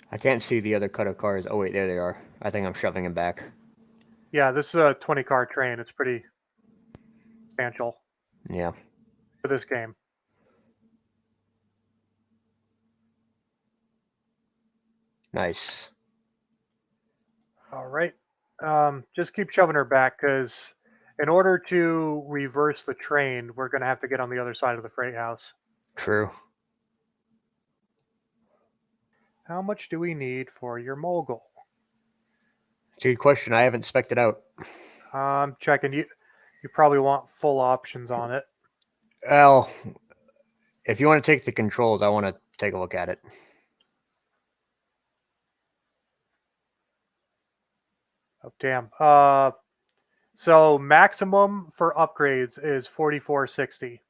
S1: I can't see the other cut of cars. Oh wait, there they are. I think I'm shoving them back.
S2: Yeah, this is a 20-car train. It's pretty substantial
S1: Yeah.
S2: for this game.
S1: Nice.
S2: All right. Just keep shoving her back because in order to reverse the train, we're going to have to get on the other side of the freight house.
S1: True.
S2: How much do we need for your mogul?
S1: It's a good question. I haven't spec'd it out.
S2: Checking. You probably want full options on it.
S1: Well, if you want to take the controls, I want to take a look at it.
S2: Oh, damn. So maximum for upgrades is 4460.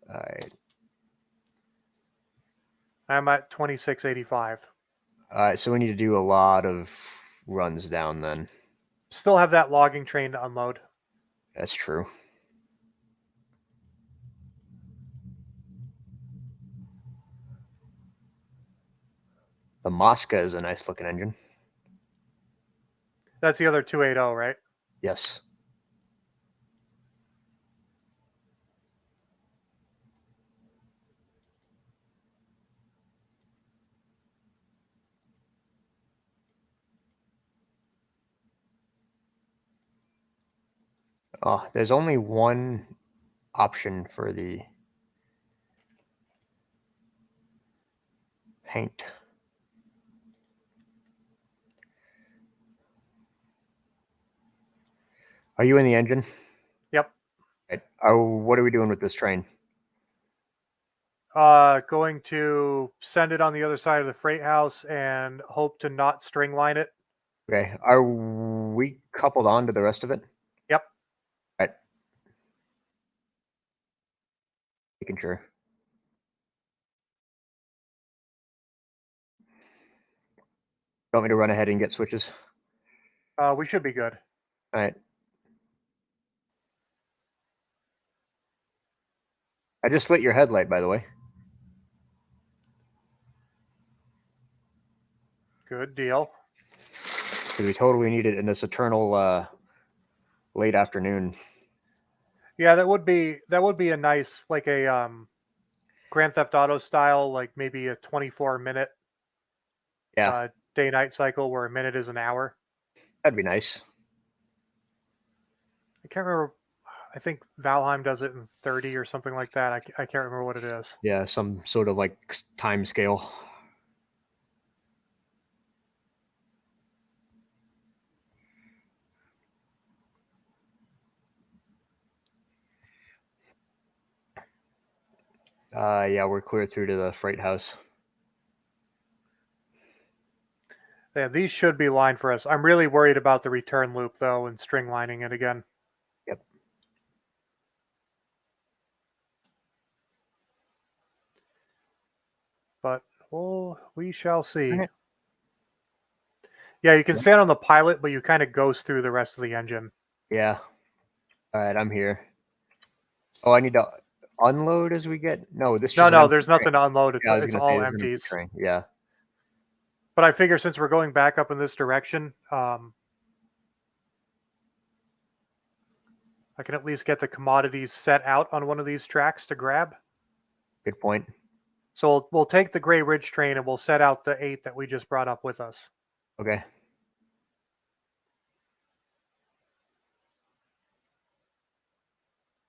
S1: All right.
S2: I'm at 2685.
S1: All right. So we need to do a lot of runs down then.
S2: Still have that logging train to unload.
S1: That's true. The Mosca is a nice looking engine.
S2: That's the other 280, right?
S1: Yes. Oh, there's only one option for the paint. Are you in the engine?
S2: Yep.
S1: Right. Oh, what are we doing with this train?
S2: Going to send it on the other side of the freight house and hope to not string line it.
S1: Okay. Are we coupled on to the rest of it?
S2: Yep.
S1: Right. Making sure. You want me to run ahead and get switches?
S2: We should be good.
S1: All right. I just lit your headlight, by the way.
S2: Good deal.
S1: Because we totally need it in this eternal late afternoon.
S2: Yeah, that would be a nice, like a Grand Theft Auto style, like maybe a 24-minute day-night cycle where a minute is an hour.
S1: That'd be nice.
S2: I can't remember. I think Valheim does it in 30 or something like that. I can't remember what it is.
S1: Yeah, some sort of like time scale. Yeah, we're clear through to the freight house.
S2: Yeah, these should be lined for us. I'm really worried about the return loop, though, and string lining it again.
S1: Yep.
S2: But we shall see.
S1: Okay.
S2: Yeah, you can stand on the pilot, but you kind of ghost through the rest of the engine.
S1: Yeah. All right, I'm here. Oh, I need to unload as we get. No, this.
S2: No, there's nothing to unload. It's all
S1: It's
S2: empties.
S1: train. Yeah.
S2: But I figure since we're going back up in this direction, I can at least get the commodities set out on one of these tracks to grab.
S1: Good point.
S2: So we'll take the Gray Ridge train and we'll set out the 8 that we just brought up with us.
S1: Okay.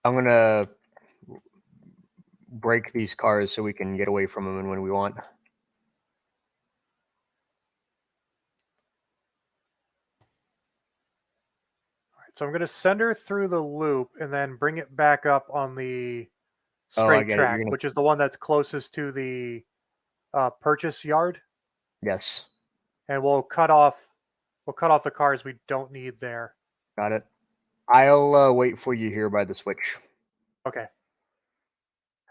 S1: I'm going to break these cars so we can get away from them when we want.
S2: So I'm going to send her through the loop and then bring it back up on the straight track, which is the one that's closest to the purchase yard.
S1: Yes.
S2: And we'll cut off the cars we don't need there.
S1: Got it. I'll wait for you here by the switch.
S2: Okay.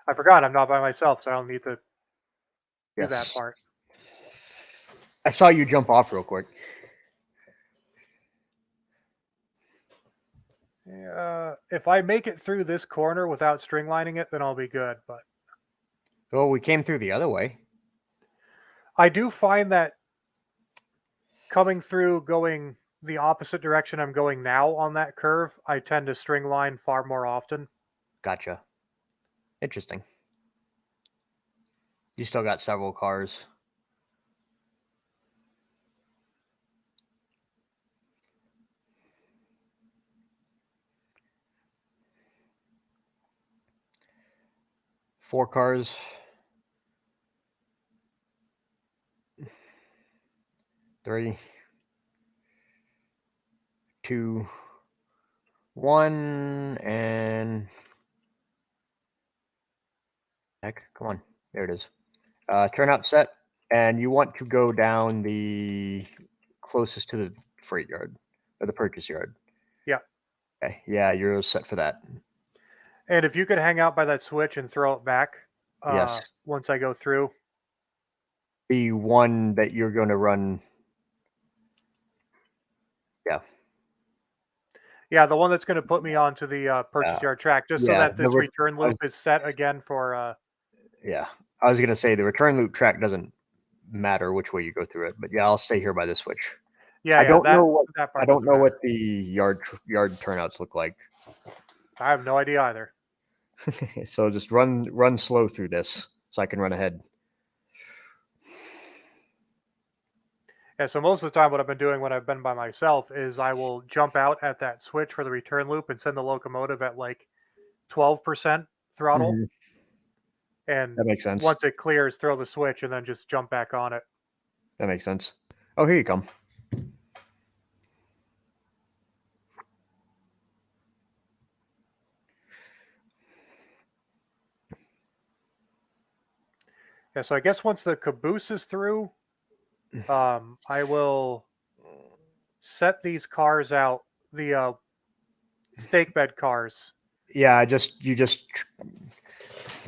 S2: I forgot I'm not by myself, so I don't need to do that part.
S1: I saw you jump off real quick.
S2: If I make it through this corner without string lining it, then I'll be good. But
S1: we came through the other way.
S2: I do find that coming through, going the opposite direction I'm going now on that curve, I tend to string line far more often.
S1: Gotcha. Interesting. You still got several cars. Four cars. Three. 2, 1, and heck, come on. There it is. Turnout set, and you want to go down the closest to the freight yard or the purchase yard.
S2: Yeah.
S1: Okay. Yeah, you're set for that.
S2: And if you could hang out by that switch and throw it back,
S1: yes.
S2: Once I go through.
S1: The one that you're going to run. Yeah.
S2: Yeah, the one that's going to put me onto the purchase yard track, just so that this return loop is set again for.
S1: Yeah, I was going to say the return loop track doesn't matter which way you go through it, but yeah, I'll stay here by the switch.
S2: Yeah,
S1: I don't know what the yard turnouts look like.
S2: I have no idea either.
S1: So just run slow through this so I can run ahead.
S2: Yeah, so most of the time what I've been doing when I've been by myself is I will jump out at that switch for the return loop and send the locomotive at like 12% throttle. Mm-hmm. And
S1: that makes sense.
S2: Once it clears, throw the switch and then just jump back on it.
S1: That makes sense. Oh, here you come.
S2: Yeah, so I guess once the caboose is through, I will set these cars out, the stake bed cars.
S1: Yeah, you just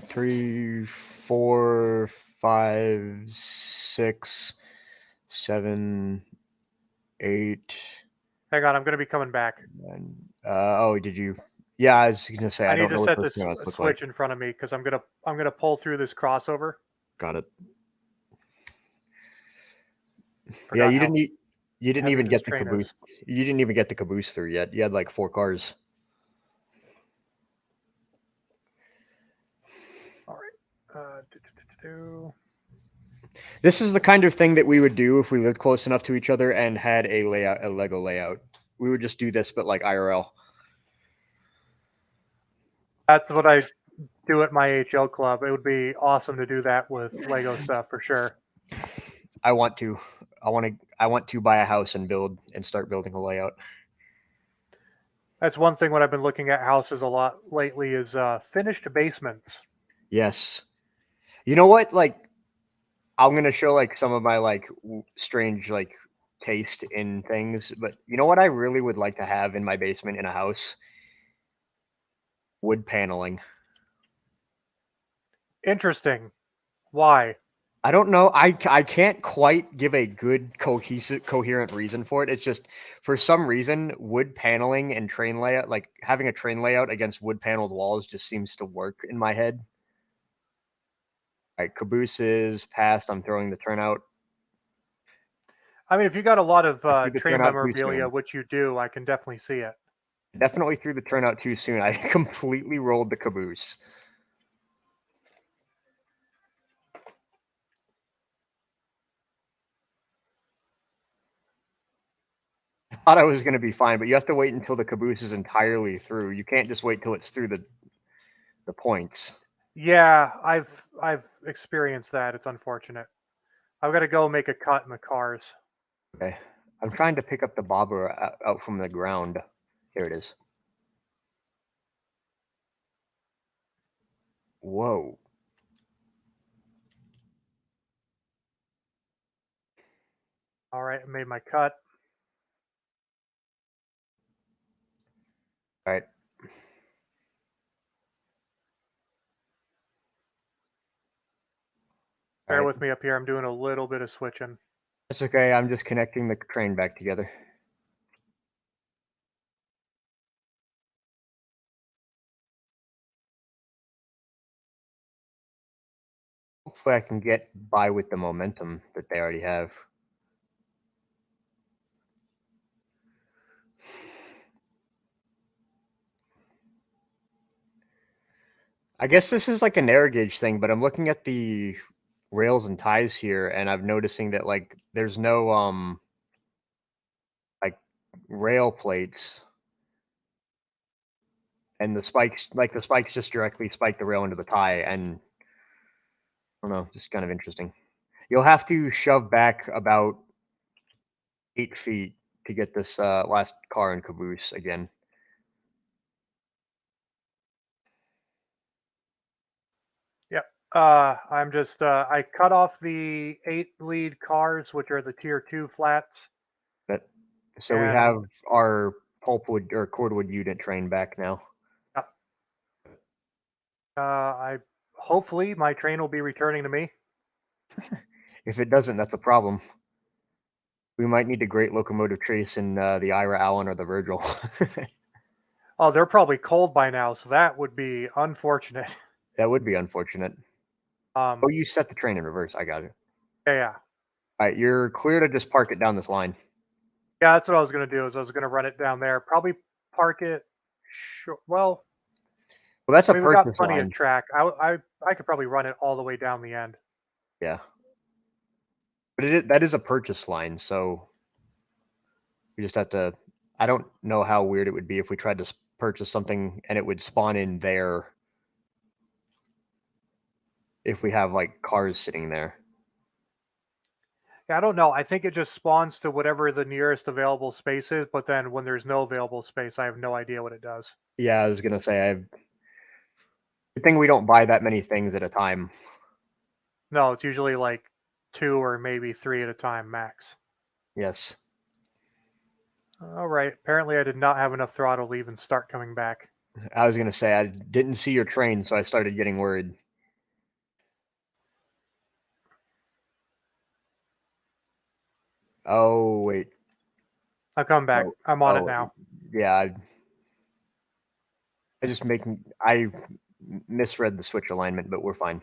S1: 3, 4, 5, 6, 7, 8.
S2: Hang on, I'm going to be coming back.
S1: And, oh, did you? Yeah, I was going to say
S2: I need to set this switch in front of me because I'm gonna pull through this crossover.
S1: Got it. Yeah, you didn't even get the caboose. You didn't even get the caboose through yet. You had like 4 cars.
S2: All right.
S1: This is the kind of thing that we would do if we lived close enough to each other and had a Lego layout. We would just do this, but like IRL.
S2: That's what I do at my HL club. It would be awesome to do that with Lego stuff for sure.
S1: I want to buy a house and start building a layout.
S2: That's one thing when I've been looking at houses a lot lately is finished basements.
S1: Yes. You know what? Like, I'm going to show like some of my like strange like taste in things, but you know what I really would like to have in my basement in a house? Wood paneling.
S2: Interesting. Why?
S1: I don't know. I can't quite give a good coherent reason for it. It's just for some reason wood paneling and train layout, like having a train layout against wood paneled walls, just seems to work in my head. All right, caboose is passed. I'm throwing the turnout.
S2: I mean, if you got a lot of
S1: threw the
S2: train
S1: turnout too
S2: memorabilia,
S1: soon.
S2: which you do, I can definitely see it.
S1: Definitely threw the turnout too soon. I completely rolled the caboose. I thought I was going to be fine, but you have to wait until the caboose is entirely through. You can't just wait till it's through the points.
S2: Yeah, I've experienced that. It's unfortunate. I've got to go make a cut in the cars.
S1: Okay. I'm trying to pick up the bobber out from the ground. Here it is. Whoa.
S2: All right, I made my cut.
S1: All right. All
S2: Bear
S1: right.
S2: with me up here. I'm doing a little bit of switching.
S1: That's okay. I'm just connecting the train back together. Hopefully I can get by with the momentum that they already have. I guess this is like an air gauge thing, but I'm looking at the rails and ties here, and I'm noticing that like there's no like rail plates, and the spikes just directly spike the rail into the tie, and I don't know, just kind of interesting. You'll have to shove back about 8 feet to get this last car and caboose again.
S2: Yep. I'm just I cut off the 8 lead cars, which are the tier 2 flats,
S1: But so we
S2: and
S1: have our pulpwood or cordwood unit train back now.
S2: I hopefully my train will be returning to me.
S1: If it doesn't, that's a problem. We might need a great locomotive trace in the Ira Allen or the Virgil.
S2: Oh, they're probably cold by now, so that would be unfortunate.
S1: That would be unfortunate. Oh, you set the train in reverse. I got it.
S2: Yeah.
S1: All right, you're clear to just park it down this line.
S2: Yeah, that's what I was going to do. Is I was going to run it down there. Probably park it. Well,
S1: Well, that's
S2: I
S1: a
S2: mean, we got
S1: purchase
S2: plenty of
S1: line.
S2: track. I could probably run it all the way down the end.
S1: Yeah. But that is a purchase line, so we just have to. I don't know how weird it would be if we tried to purchase something and it would spawn in there if we have like cars sitting there.
S2: Yeah, I don't know. I think it just spawns to whatever the nearest available space is, but then when there's no available space, I have no idea what it does.
S1: Yeah, I was gonna say good thing we don't buy that many things at a time.
S2: No, it's usually like 2 or maybe 3 at a time max.
S1: Yes.
S2: All right. Apparently, I did not have enough throttle to even start coming back.
S1: I was gonna say I didn't see your train, so I started getting worried. Oh wait.
S2: I've come back.
S1: Oh,
S2: I'm on it
S1: oh
S2: now.
S1: yeah. I misread the switch alignment, but we're fine.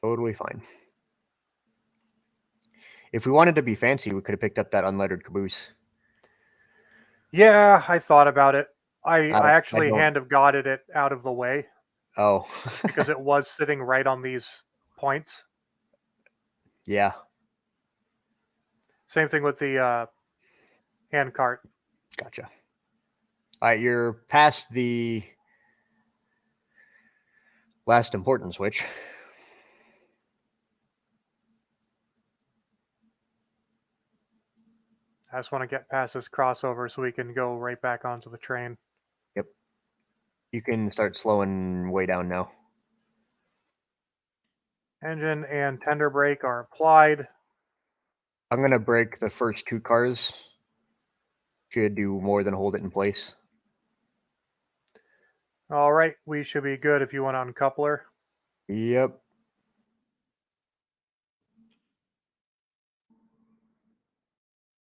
S1: Totally fine. If we wanted to be fancy, we could have picked up that unlettered caboose.
S2: Yeah, I thought about it. I
S1: I
S2: actually
S1: don't.
S2: hand of godded it out of the way
S1: Oh.
S2: because it was sitting right on these points.
S1: Yeah.
S2: Same thing with the hand cart.
S1: Gotcha. All right, you're past the last important switch.
S2: I just want to get past this crossover so we can go right back onto the train.
S1: Yep. You can start slowing way down now.
S2: Engine and tender brake are applied.
S1: I'm gonna break the first 2 cars. Should do more than hold it in place.
S2: All right, we should be good if you want to uncouple her.
S1: Yep.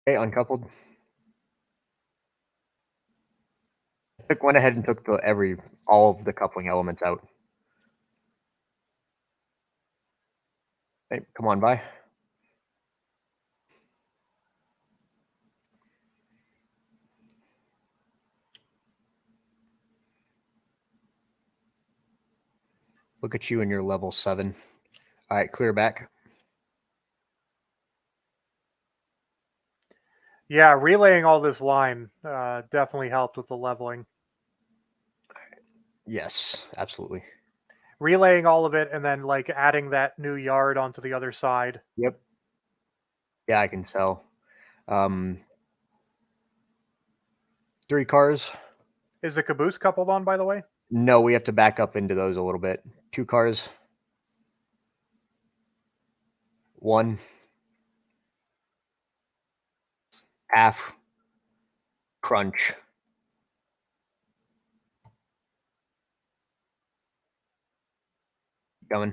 S1: Okay, uncoupled. Went ahead and took all of the coupling elements out. Hey, come on by. Look at you and your level 7. All right, clear back.
S2: Yeah, relaying all this line definitely helped with the leveling.
S1: Yes, absolutely.
S2: Relaying all of it and then like adding that new yard onto the other side.
S1: Yep. Yeah, I can tell. 3 cars.
S2: Is the caboose coupled on, by the way?
S1: No, we have to back up into those a little bit. 2 cars. 1. Half. Crunch. Coming.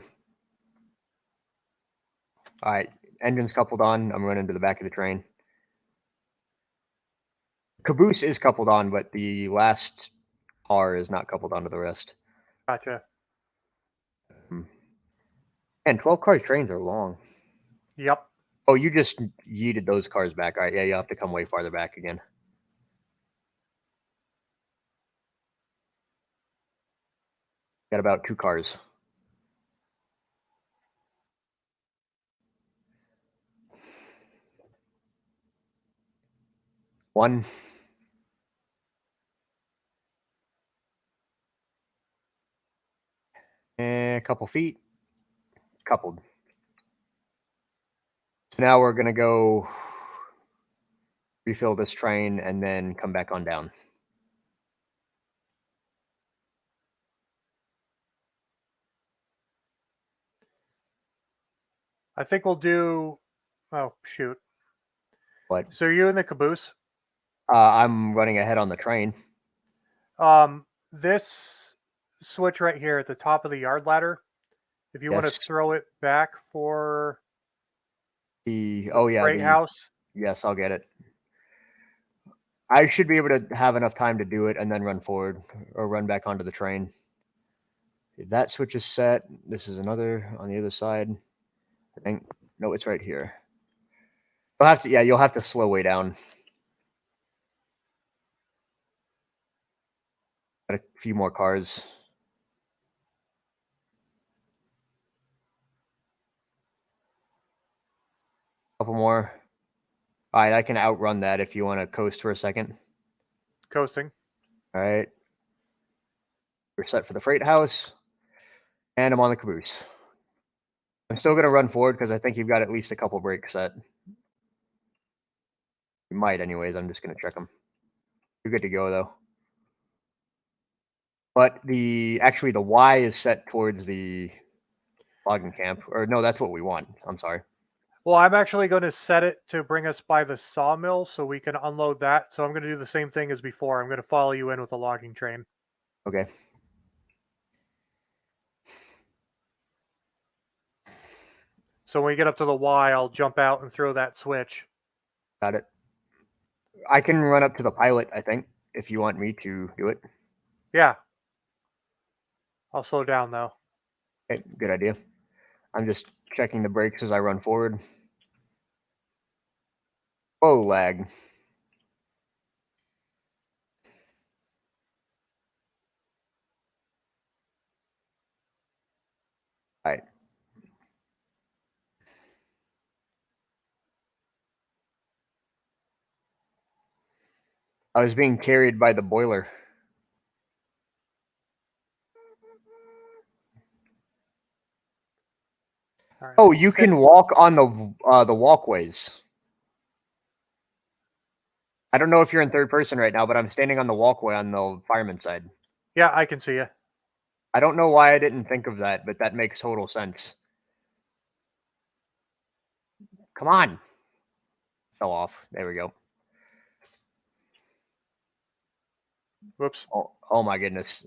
S1: All right, engine's coupled on. I'm running to the back of the train. Caboose is coupled on, but the last car is not coupled onto the rest.
S2: Gotcha.
S1: And 12 cars trains are long.
S2: Yep.
S1: Oh, you just yeeted those cars back. All right, yeah, you'll have to come way farther back again. Got about 2 cars. One. And a couple feet. Coupled. So now we're going to go refill this train and then come back on down.
S2: I think we'll do. Oh shoot!
S1: But
S2: So you in the caboose?
S1: I'm running ahead on the train.
S2: This switch right here at the top of the yard ladder. If you want to
S1: Yes.
S2: throw it back for
S1: The
S2: freight house.
S1: Yes, I'll get it. I should be able to have enough time to do it and then run forward or run back onto the train. If that switch is set, this is another on the other side. I think, no, it's right here. You'll have to, yeah, you'll have to slow way down. Got a few more cars. Couple more. All right, I can outrun that if you want to coast for a second.
S2: Coasting.
S1: All right. We're set for the freight house. And I'm on the caboose. I'm still going to run forward because I think you've got at least a couple brakes set. You might anyways. I'm just going to check them. You're good to go, though. But actually the Y is set towards the logging camp. Or no, that's what we want. I'm sorry.
S2: Well, I'm actually going to set it to bring us by the sawmill so we can unload that. So I'm going to do the same thing as before. I'm going to follow you in with a logging train.
S1: Okay.
S2: So when we get up to the Y, I'll jump out and throw that switch.
S1: Got it. I can run up to the pilot, I think, if you want me to do it.
S2: Yeah. I'll slow down, though.
S1: Okay, good idea. I'm just checking the brakes as I run forward. Whoa, lag. All right. I was being carried by the boiler.
S2: All right,
S1: Oh, you can walk on the walkways. I don't know if you're in third person right now, but I'm standing on the walkway on the fireman side.
S2: Yeah, I can see you.
S1: I don't know why I didn't think of that, but that makes total sense. Come on. Fell off. There we go.
S2: Whoops.
S1: Oh my goodness.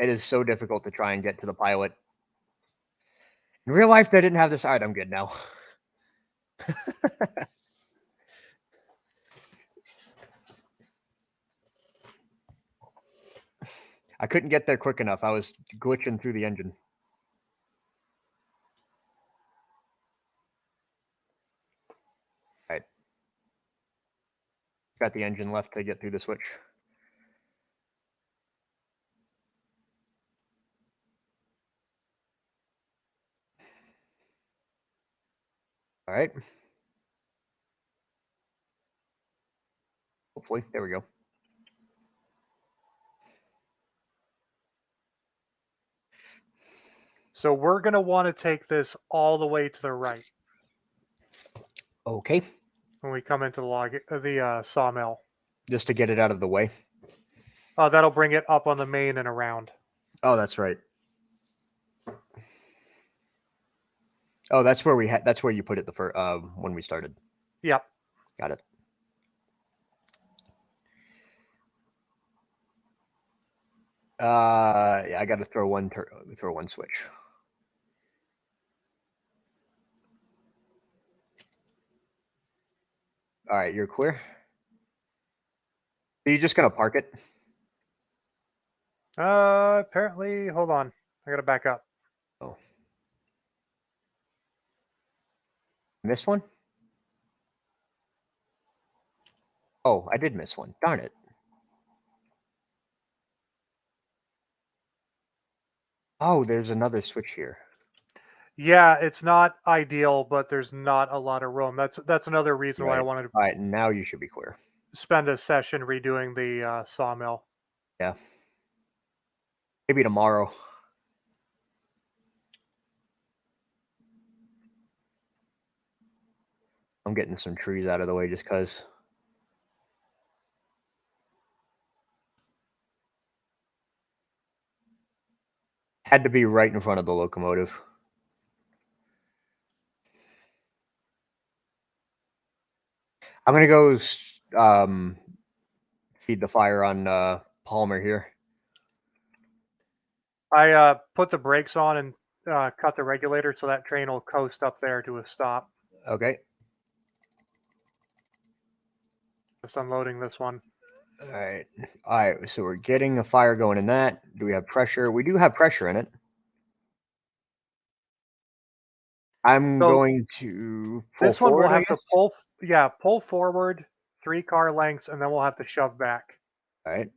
S1: It is so difficult to try and get to the pilot. In real life, they didn't have this. All right, I'm good now. I couldn't get there quick enough. I was glitching through the engine. All right. Got the engine left to get through the switch. All right. Hopefully, there we go.
S2: So we're going to want to take this all the way to the right
S1: Okay.
S2: when we come into the sawmill.
S1: Just to get it out of the way.
S2: That'll bring it up on the main and around.
S1: Oh, that's right. Oh, that's where we had. That's where you put it the first when we started.
S2: Yep.
S1: Got it. Yeah, I got to throw one switch. All right, you're clear. Are you just gonna park it?
S2: Apparently, hold on. I gotta back up.
S1: Oh, missed one. Oh, I did miss one. Darn it. Oh, there's another switch here.
S2: Yeah, it's not ideal, but there's not a lot of room. That's another reason why I
S1: Right.
S2: wanted to
S1: All right, now you should be clear.
S2: spend a session redoing the sawmill.
S1: Yeah. Maybe tomorrow. I'm getting some trees out of the way just because. Had to be right in front of the locomotive. I'm gonna go feed the fire on Palmer here.
S2: I put the brakes on and cut the regulator so that train will coast up there to a stop.
S1: Okay.
S2: Just unloading this one.
S1: All right. All right. So we're getting a fire going in that. Do we have pressure? We do have pressure in it. I'm going to pull
S2: this one
S1: forward,
S2: we'll
S1: I
S2: have to
S1: guess.
S2: pull forward 3 car lengths, and then we'll have to shove back.
S1: All right.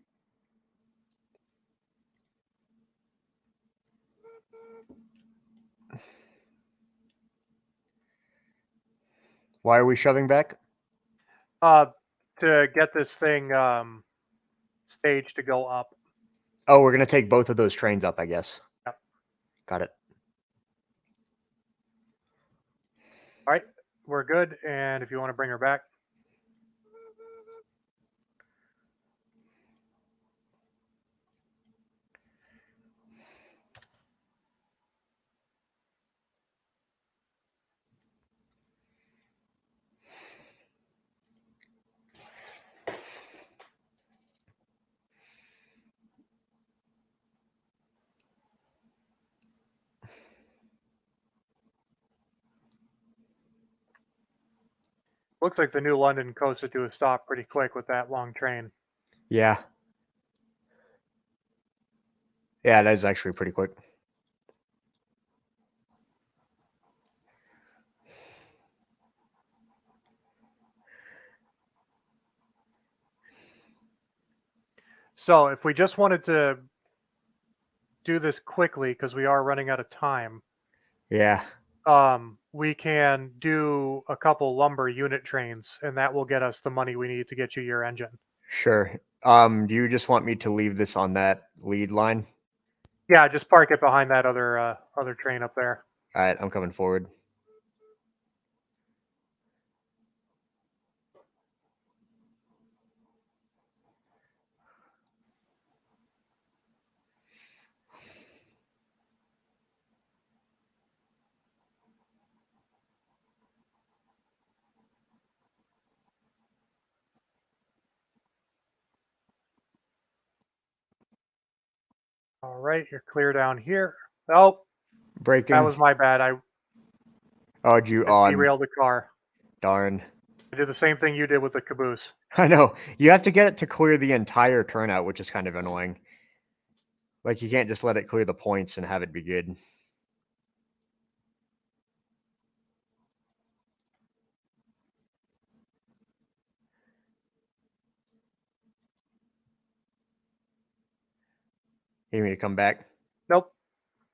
S1: Why are we shoving back?
S2: To get this thing staged to go up.
S1: Oh, we're gonna take both of those trains up, I guess.
S2: Yep.
S1: Got it.
S2: All right, we're good. And if you want to bring her back. Looks like the new London coasted to a stop pretty quick with that long train.
S1: Yeah. Yeah, that is actually pretty quick.
S2: So if we just wanted to do this quickly, because we are running out of time,
S1: Yeah.
S2: we can do a couple lumber unit trains, and that will get us the money we need to get you your engine.
S1: Sure. Do you just want me to leave this on that lead line?
S2: Yeah, just park it behind that other train up there.
S1: All right, I'm coming forward.
S2: All right, you're clear down here. Oh,
S1: Braking.
S2: that was my bad. I
S1: Oh, I'm
S2: derailed the car.
S1: darn.
S2: I did the same thing you did with the caboose.
S1: I know. You have to get it to clear the entire turnout, which is kind of annoying. Like, you can't just let it clear the points and have it be good. You need me to come back?
S2: Nope.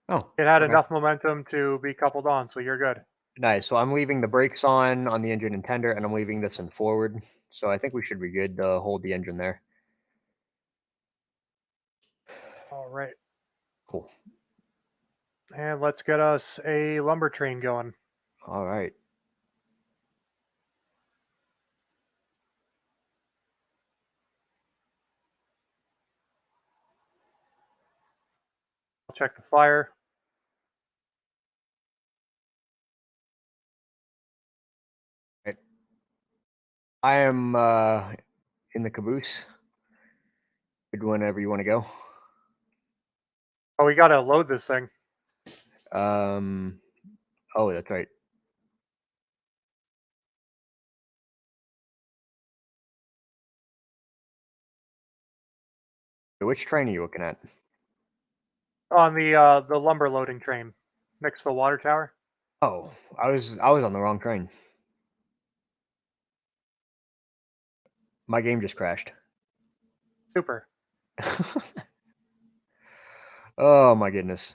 S1: Oh.
S2: It had
S1: Okay.
S2: enough momentum to be coupled on, so you're good.
S1: Nice. So I'm leaving the brakes on the engine and tender, and I'm leaving this in forward. So I think we should be good to hold the engine there.
S2: All right.
S1: Cool.
S2: And let's get us a lumber train going.
S1: All right.
S2: I'll check the fire.
S1: Right. I am in the caboose. Good whenever you want to go.
S2: Oh, we got to load this thing.
S1: Oh, that's right. Which train are you looking at?
S2: On the lumber loading train next to the water tower.
S1: Oh, I was on the wrong train. My game just crashed.
S2: Super.
S1: Oh my goodness.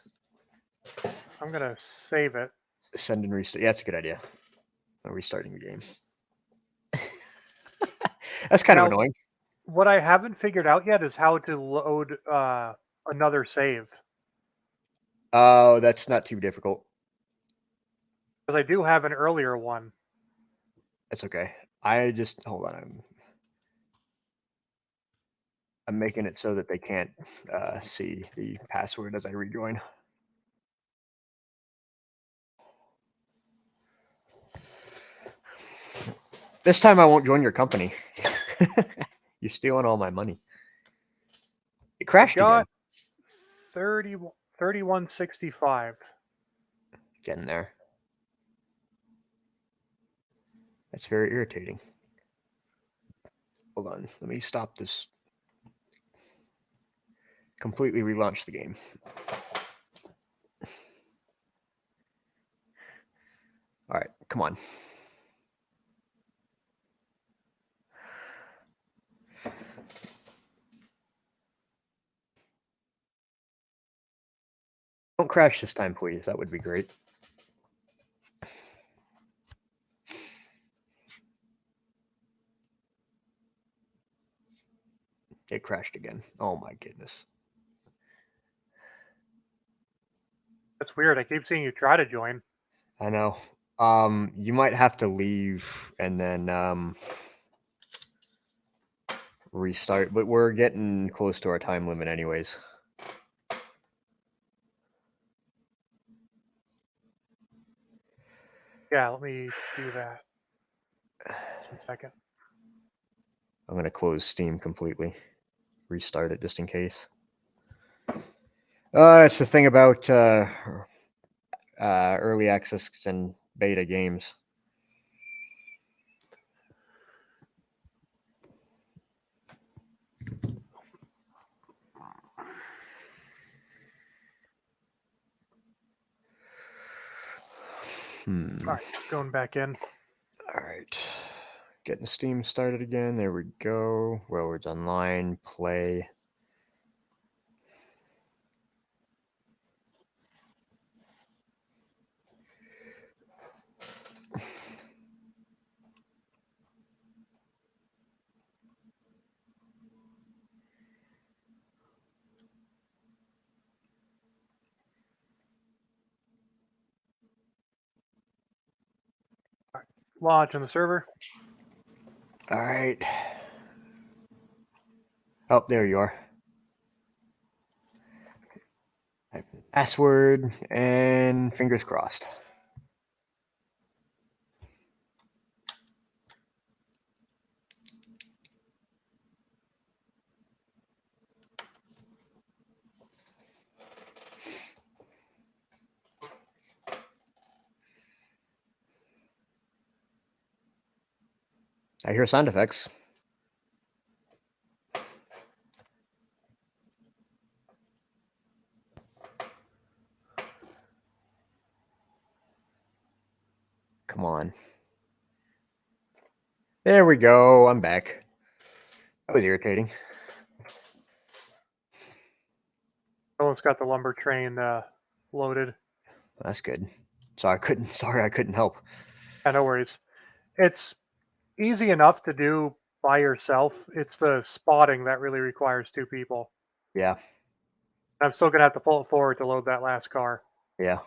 S2: I'm going to save it.
S1: Send and restart. Yeah, that's a good idea. I'm restarting the game. That's kind of
S2: Now,
S1: annoying.
S2: what I haven't figured out yet is how to load another save.
S1: Oh, that's not too difficult.
S2: Because I do have an earlier one.
S1: That's okay. I just hold on. I'm making it so that they can't see the password as I rejoin. This time I won't join your company. You're stealing all my money. It crashed again.
S2: 3165.
S1: Getting there. That's very irritating. Hold on. Let me stop this. Completely relaunch the game. All right, come on. Don't crash this time, please. That would be great. It crashed again. Oh my goodness.
S2: That's weird. I keep seeing you try to join.
S1: I know. You might have to leave and then restart, but we're getting close to our time limit anyways.
S2: Yeah, let me do that. Just 1 second.
S1: I'm gonna close Steam completely. Restart it just in case. It's the thing about early access and beta games.
S2: All right, going back in.
S1: All right. Getting Steam started again. There we go. Railroads Online, play.
S2: Launch on the server.
S1: All right. Oh, there you are. Type in password and fingers crossed. I hear sound effects. Come on. There we go. I'm back. That was irritating.
S2: Someone's got the lumber train loaded.
S1: That's good. Sorry, I couldn't help.
S2: Yeah, no worries. It's easy enough to do by yourself. It's the spotting that really requires two people.
S1: Yeah,
S2: I'm still gonna have to pull it forward to load that last car.
S1: yeah.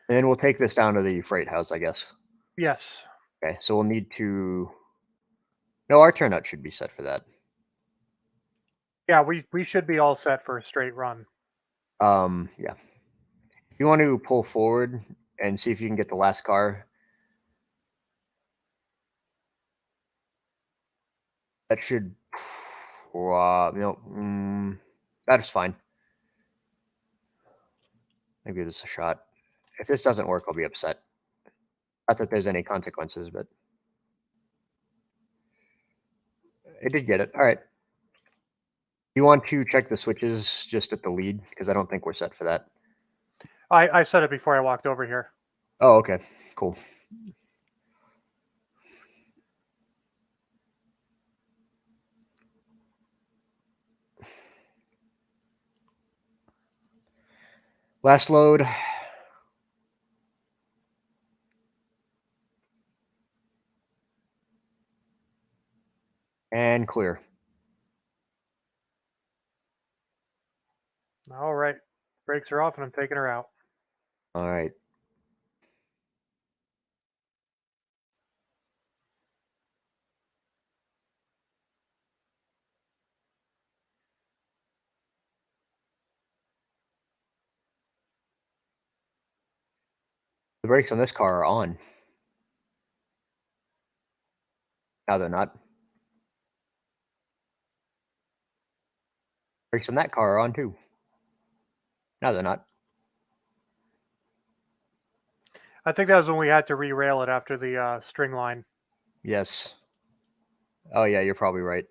S1: And then we'll take this down to the freight house, I guess.
S2: Yes.
S1: Okay, so we'll need to. No, our turnout should be set for that.
S2: Yeah, we should be all set for a straight run.
S1: Yeah. If you want to pull forward and see if you can get the last car, that should. No, that is fine. Maybe this is a shot. If this doesn't work, I'll be upset. Not that there's any consequences, but it did get it. All right. You want to check the switches just at the lead? Because I don't think we're set for that.
S2: I said it before I walked over here.
S1: Oh, okay. Cool. Last load. And clear.
S2: All right. Brakes are off and I'm taking her out.
S1: All right. The brakes on this car are on. Now they're not. Brakes on that car are on too. Now they're not.
S2: I think that was when we had to re-rail it after the string line.
S1: Yes. Oh yeah, you're probably right.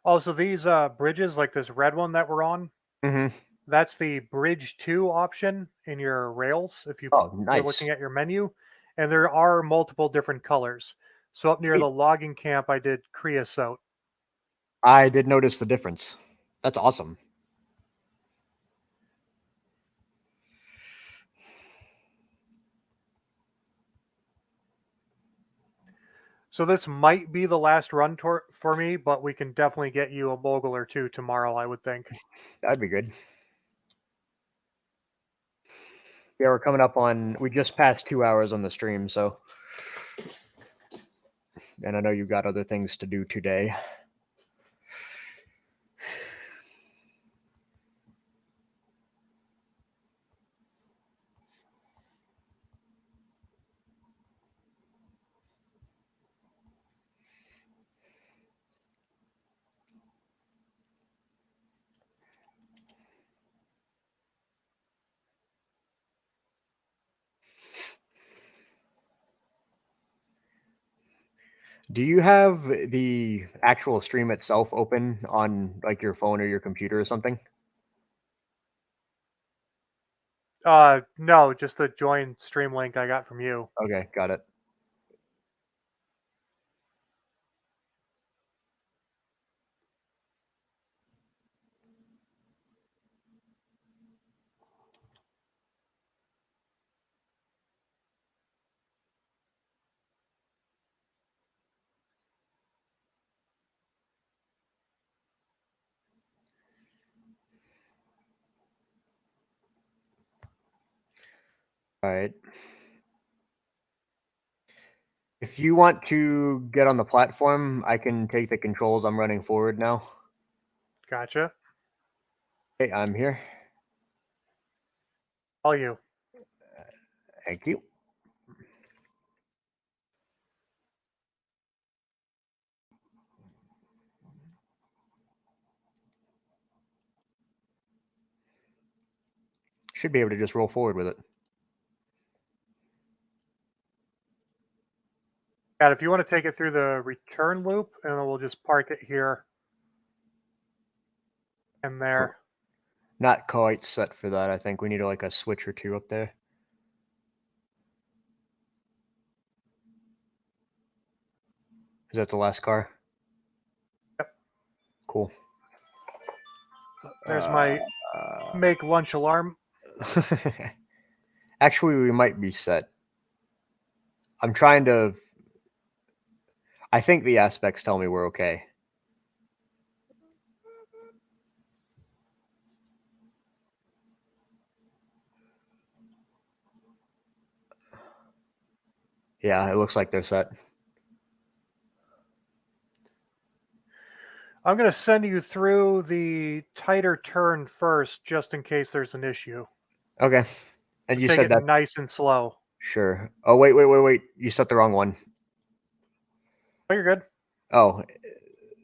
S2: Also, these bridges, like this red one that we're on,
S1: Mm-hmm.
S2: that's the bridge 2 option in your rails if you
S1: Oh,
S2: were
S1: nice.
S2: looking at your menu. And there are multiple different colors. So up near
S1: Sweet.
S2: the logging camp, I did creosote.
S1: I did notice the difference. That's awesome.
S2: So this might be the last run for me, but we can definitely get you a mogul or two tomorrow, I would think.
S1: That'd be good. Yeah, we're coming up on. We just passed 2 hours on the stream, so. And I know you've got other things to do today. Do you have the actual stream itself open on like your phone or your computer or something?
S2: No, just the join stream link I got from you.
S1: Okay, got it. All right. If you want to get on the platform, I can take the controls. I'm running forward now.
S2: Gotcha.
S1: Okay, I'm here.
S2: All you.
S1: Thank you. Should be able to just roll forward with it.
S2: And if you want to take it through the return loop, and then we'll just park it here and there.
S1: Not quite set for that. I think we need like a switch or two up there. Is that the last car?
S2: Yep.
S1: Cool.
S2: There's my make lunch alarm.
S1: Actually, we might be set. I'm trying to. I think the aspects tell me we're okay. Yeah, it looks like they're set.
S2: I'm going to send you through the tighter turn first, just in case there's an issue.
S1: Okay. And
S2: So
S1: you
S2: take
S1: said
S2: it
S1: that.
S2: nice and slow.
S1: Sure. Oh, wait. You set the wrong one.
S2: Oh, you're good.
S1: Oh,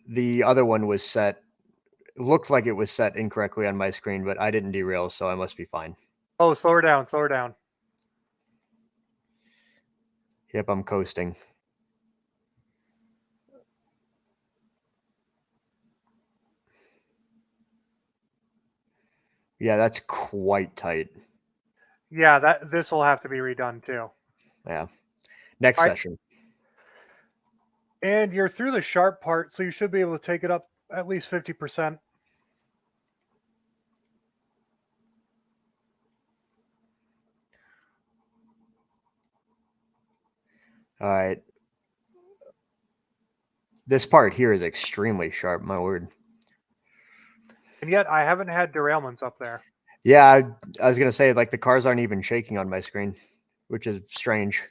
S1: the other one was set. It looked like it was set incorrectly on my screen, but I didn't derail, so I must be fine.
S2: Oh, slow her down. Slow her down.
S1: Yep, I'm coasting. Yeah, that's quite tight.
S2: Yeah, this will have to be redone too.
S1: Yeah. Next session.
S2: And you're through the sharp part, so you should be able to take it up at least 50%.
S1: All right. This part here is extremely sharp, my word.
S2: And yet I haven't had derailments up there.
S1: Yeah, I was going to say, like, the cars aren't even shaking on my screen, which is strange.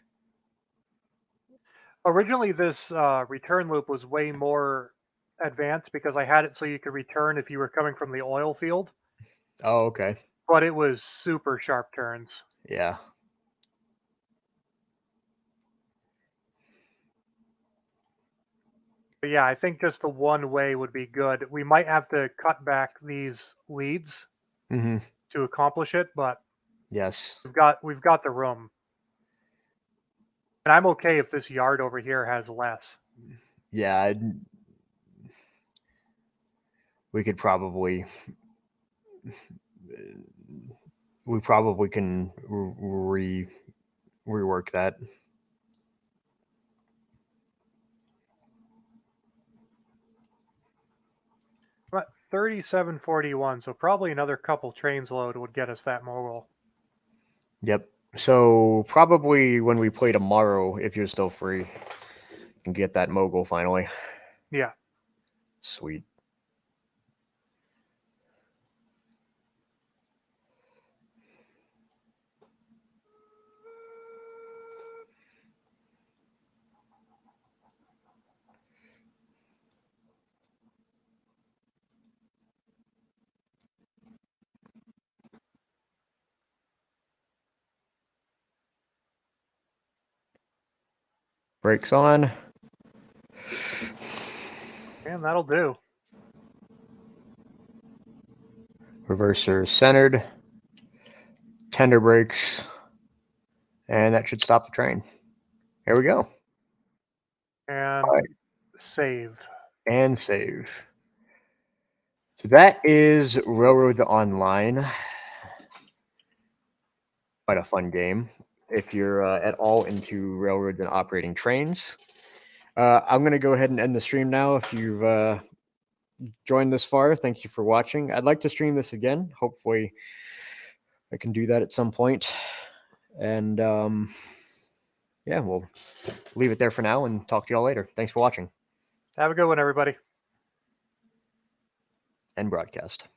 S2: Originally, this return loop was way more advanced because I had it so you could return if you were coming from the oil field.
S1: Oh, okay.
S2: But it was super sharp turns.
S1: Yeah.
S2: But yeah, I think just the one way would be good. We might have to cut back these leads to accomplish it, but
S1: yes,
S2: we've got the room. And I'm okay if this yard over here has less.
S1: Yeah, we could probably can rework that.
S2: We're at 3741, so probably another couple trains load would get us that mogul.
S1: Yep. So probably when we play tomorrow, if you're still free, you can get that mogul finally.
S2: Yeah.
S1: Sweet. Brakes on.
S2: And that'll do.
S1: Reverser centered. Tender brakes. And that should stop the train. Here we go.
S2: And save.
S1: And save. So that is Railroad Online. Quite a fun game if you're at all into railroads and operating trains. I'm going to go ahead and end the stream now. If you've joined this far, thank you for watching. I'd like to stream this again. Hopefully I can do that at some point. And yeah, we'll leave it there for now and talk to y'all later. Thanks for watching.
S2: Have a good one, everybody.
S1: End broadcast.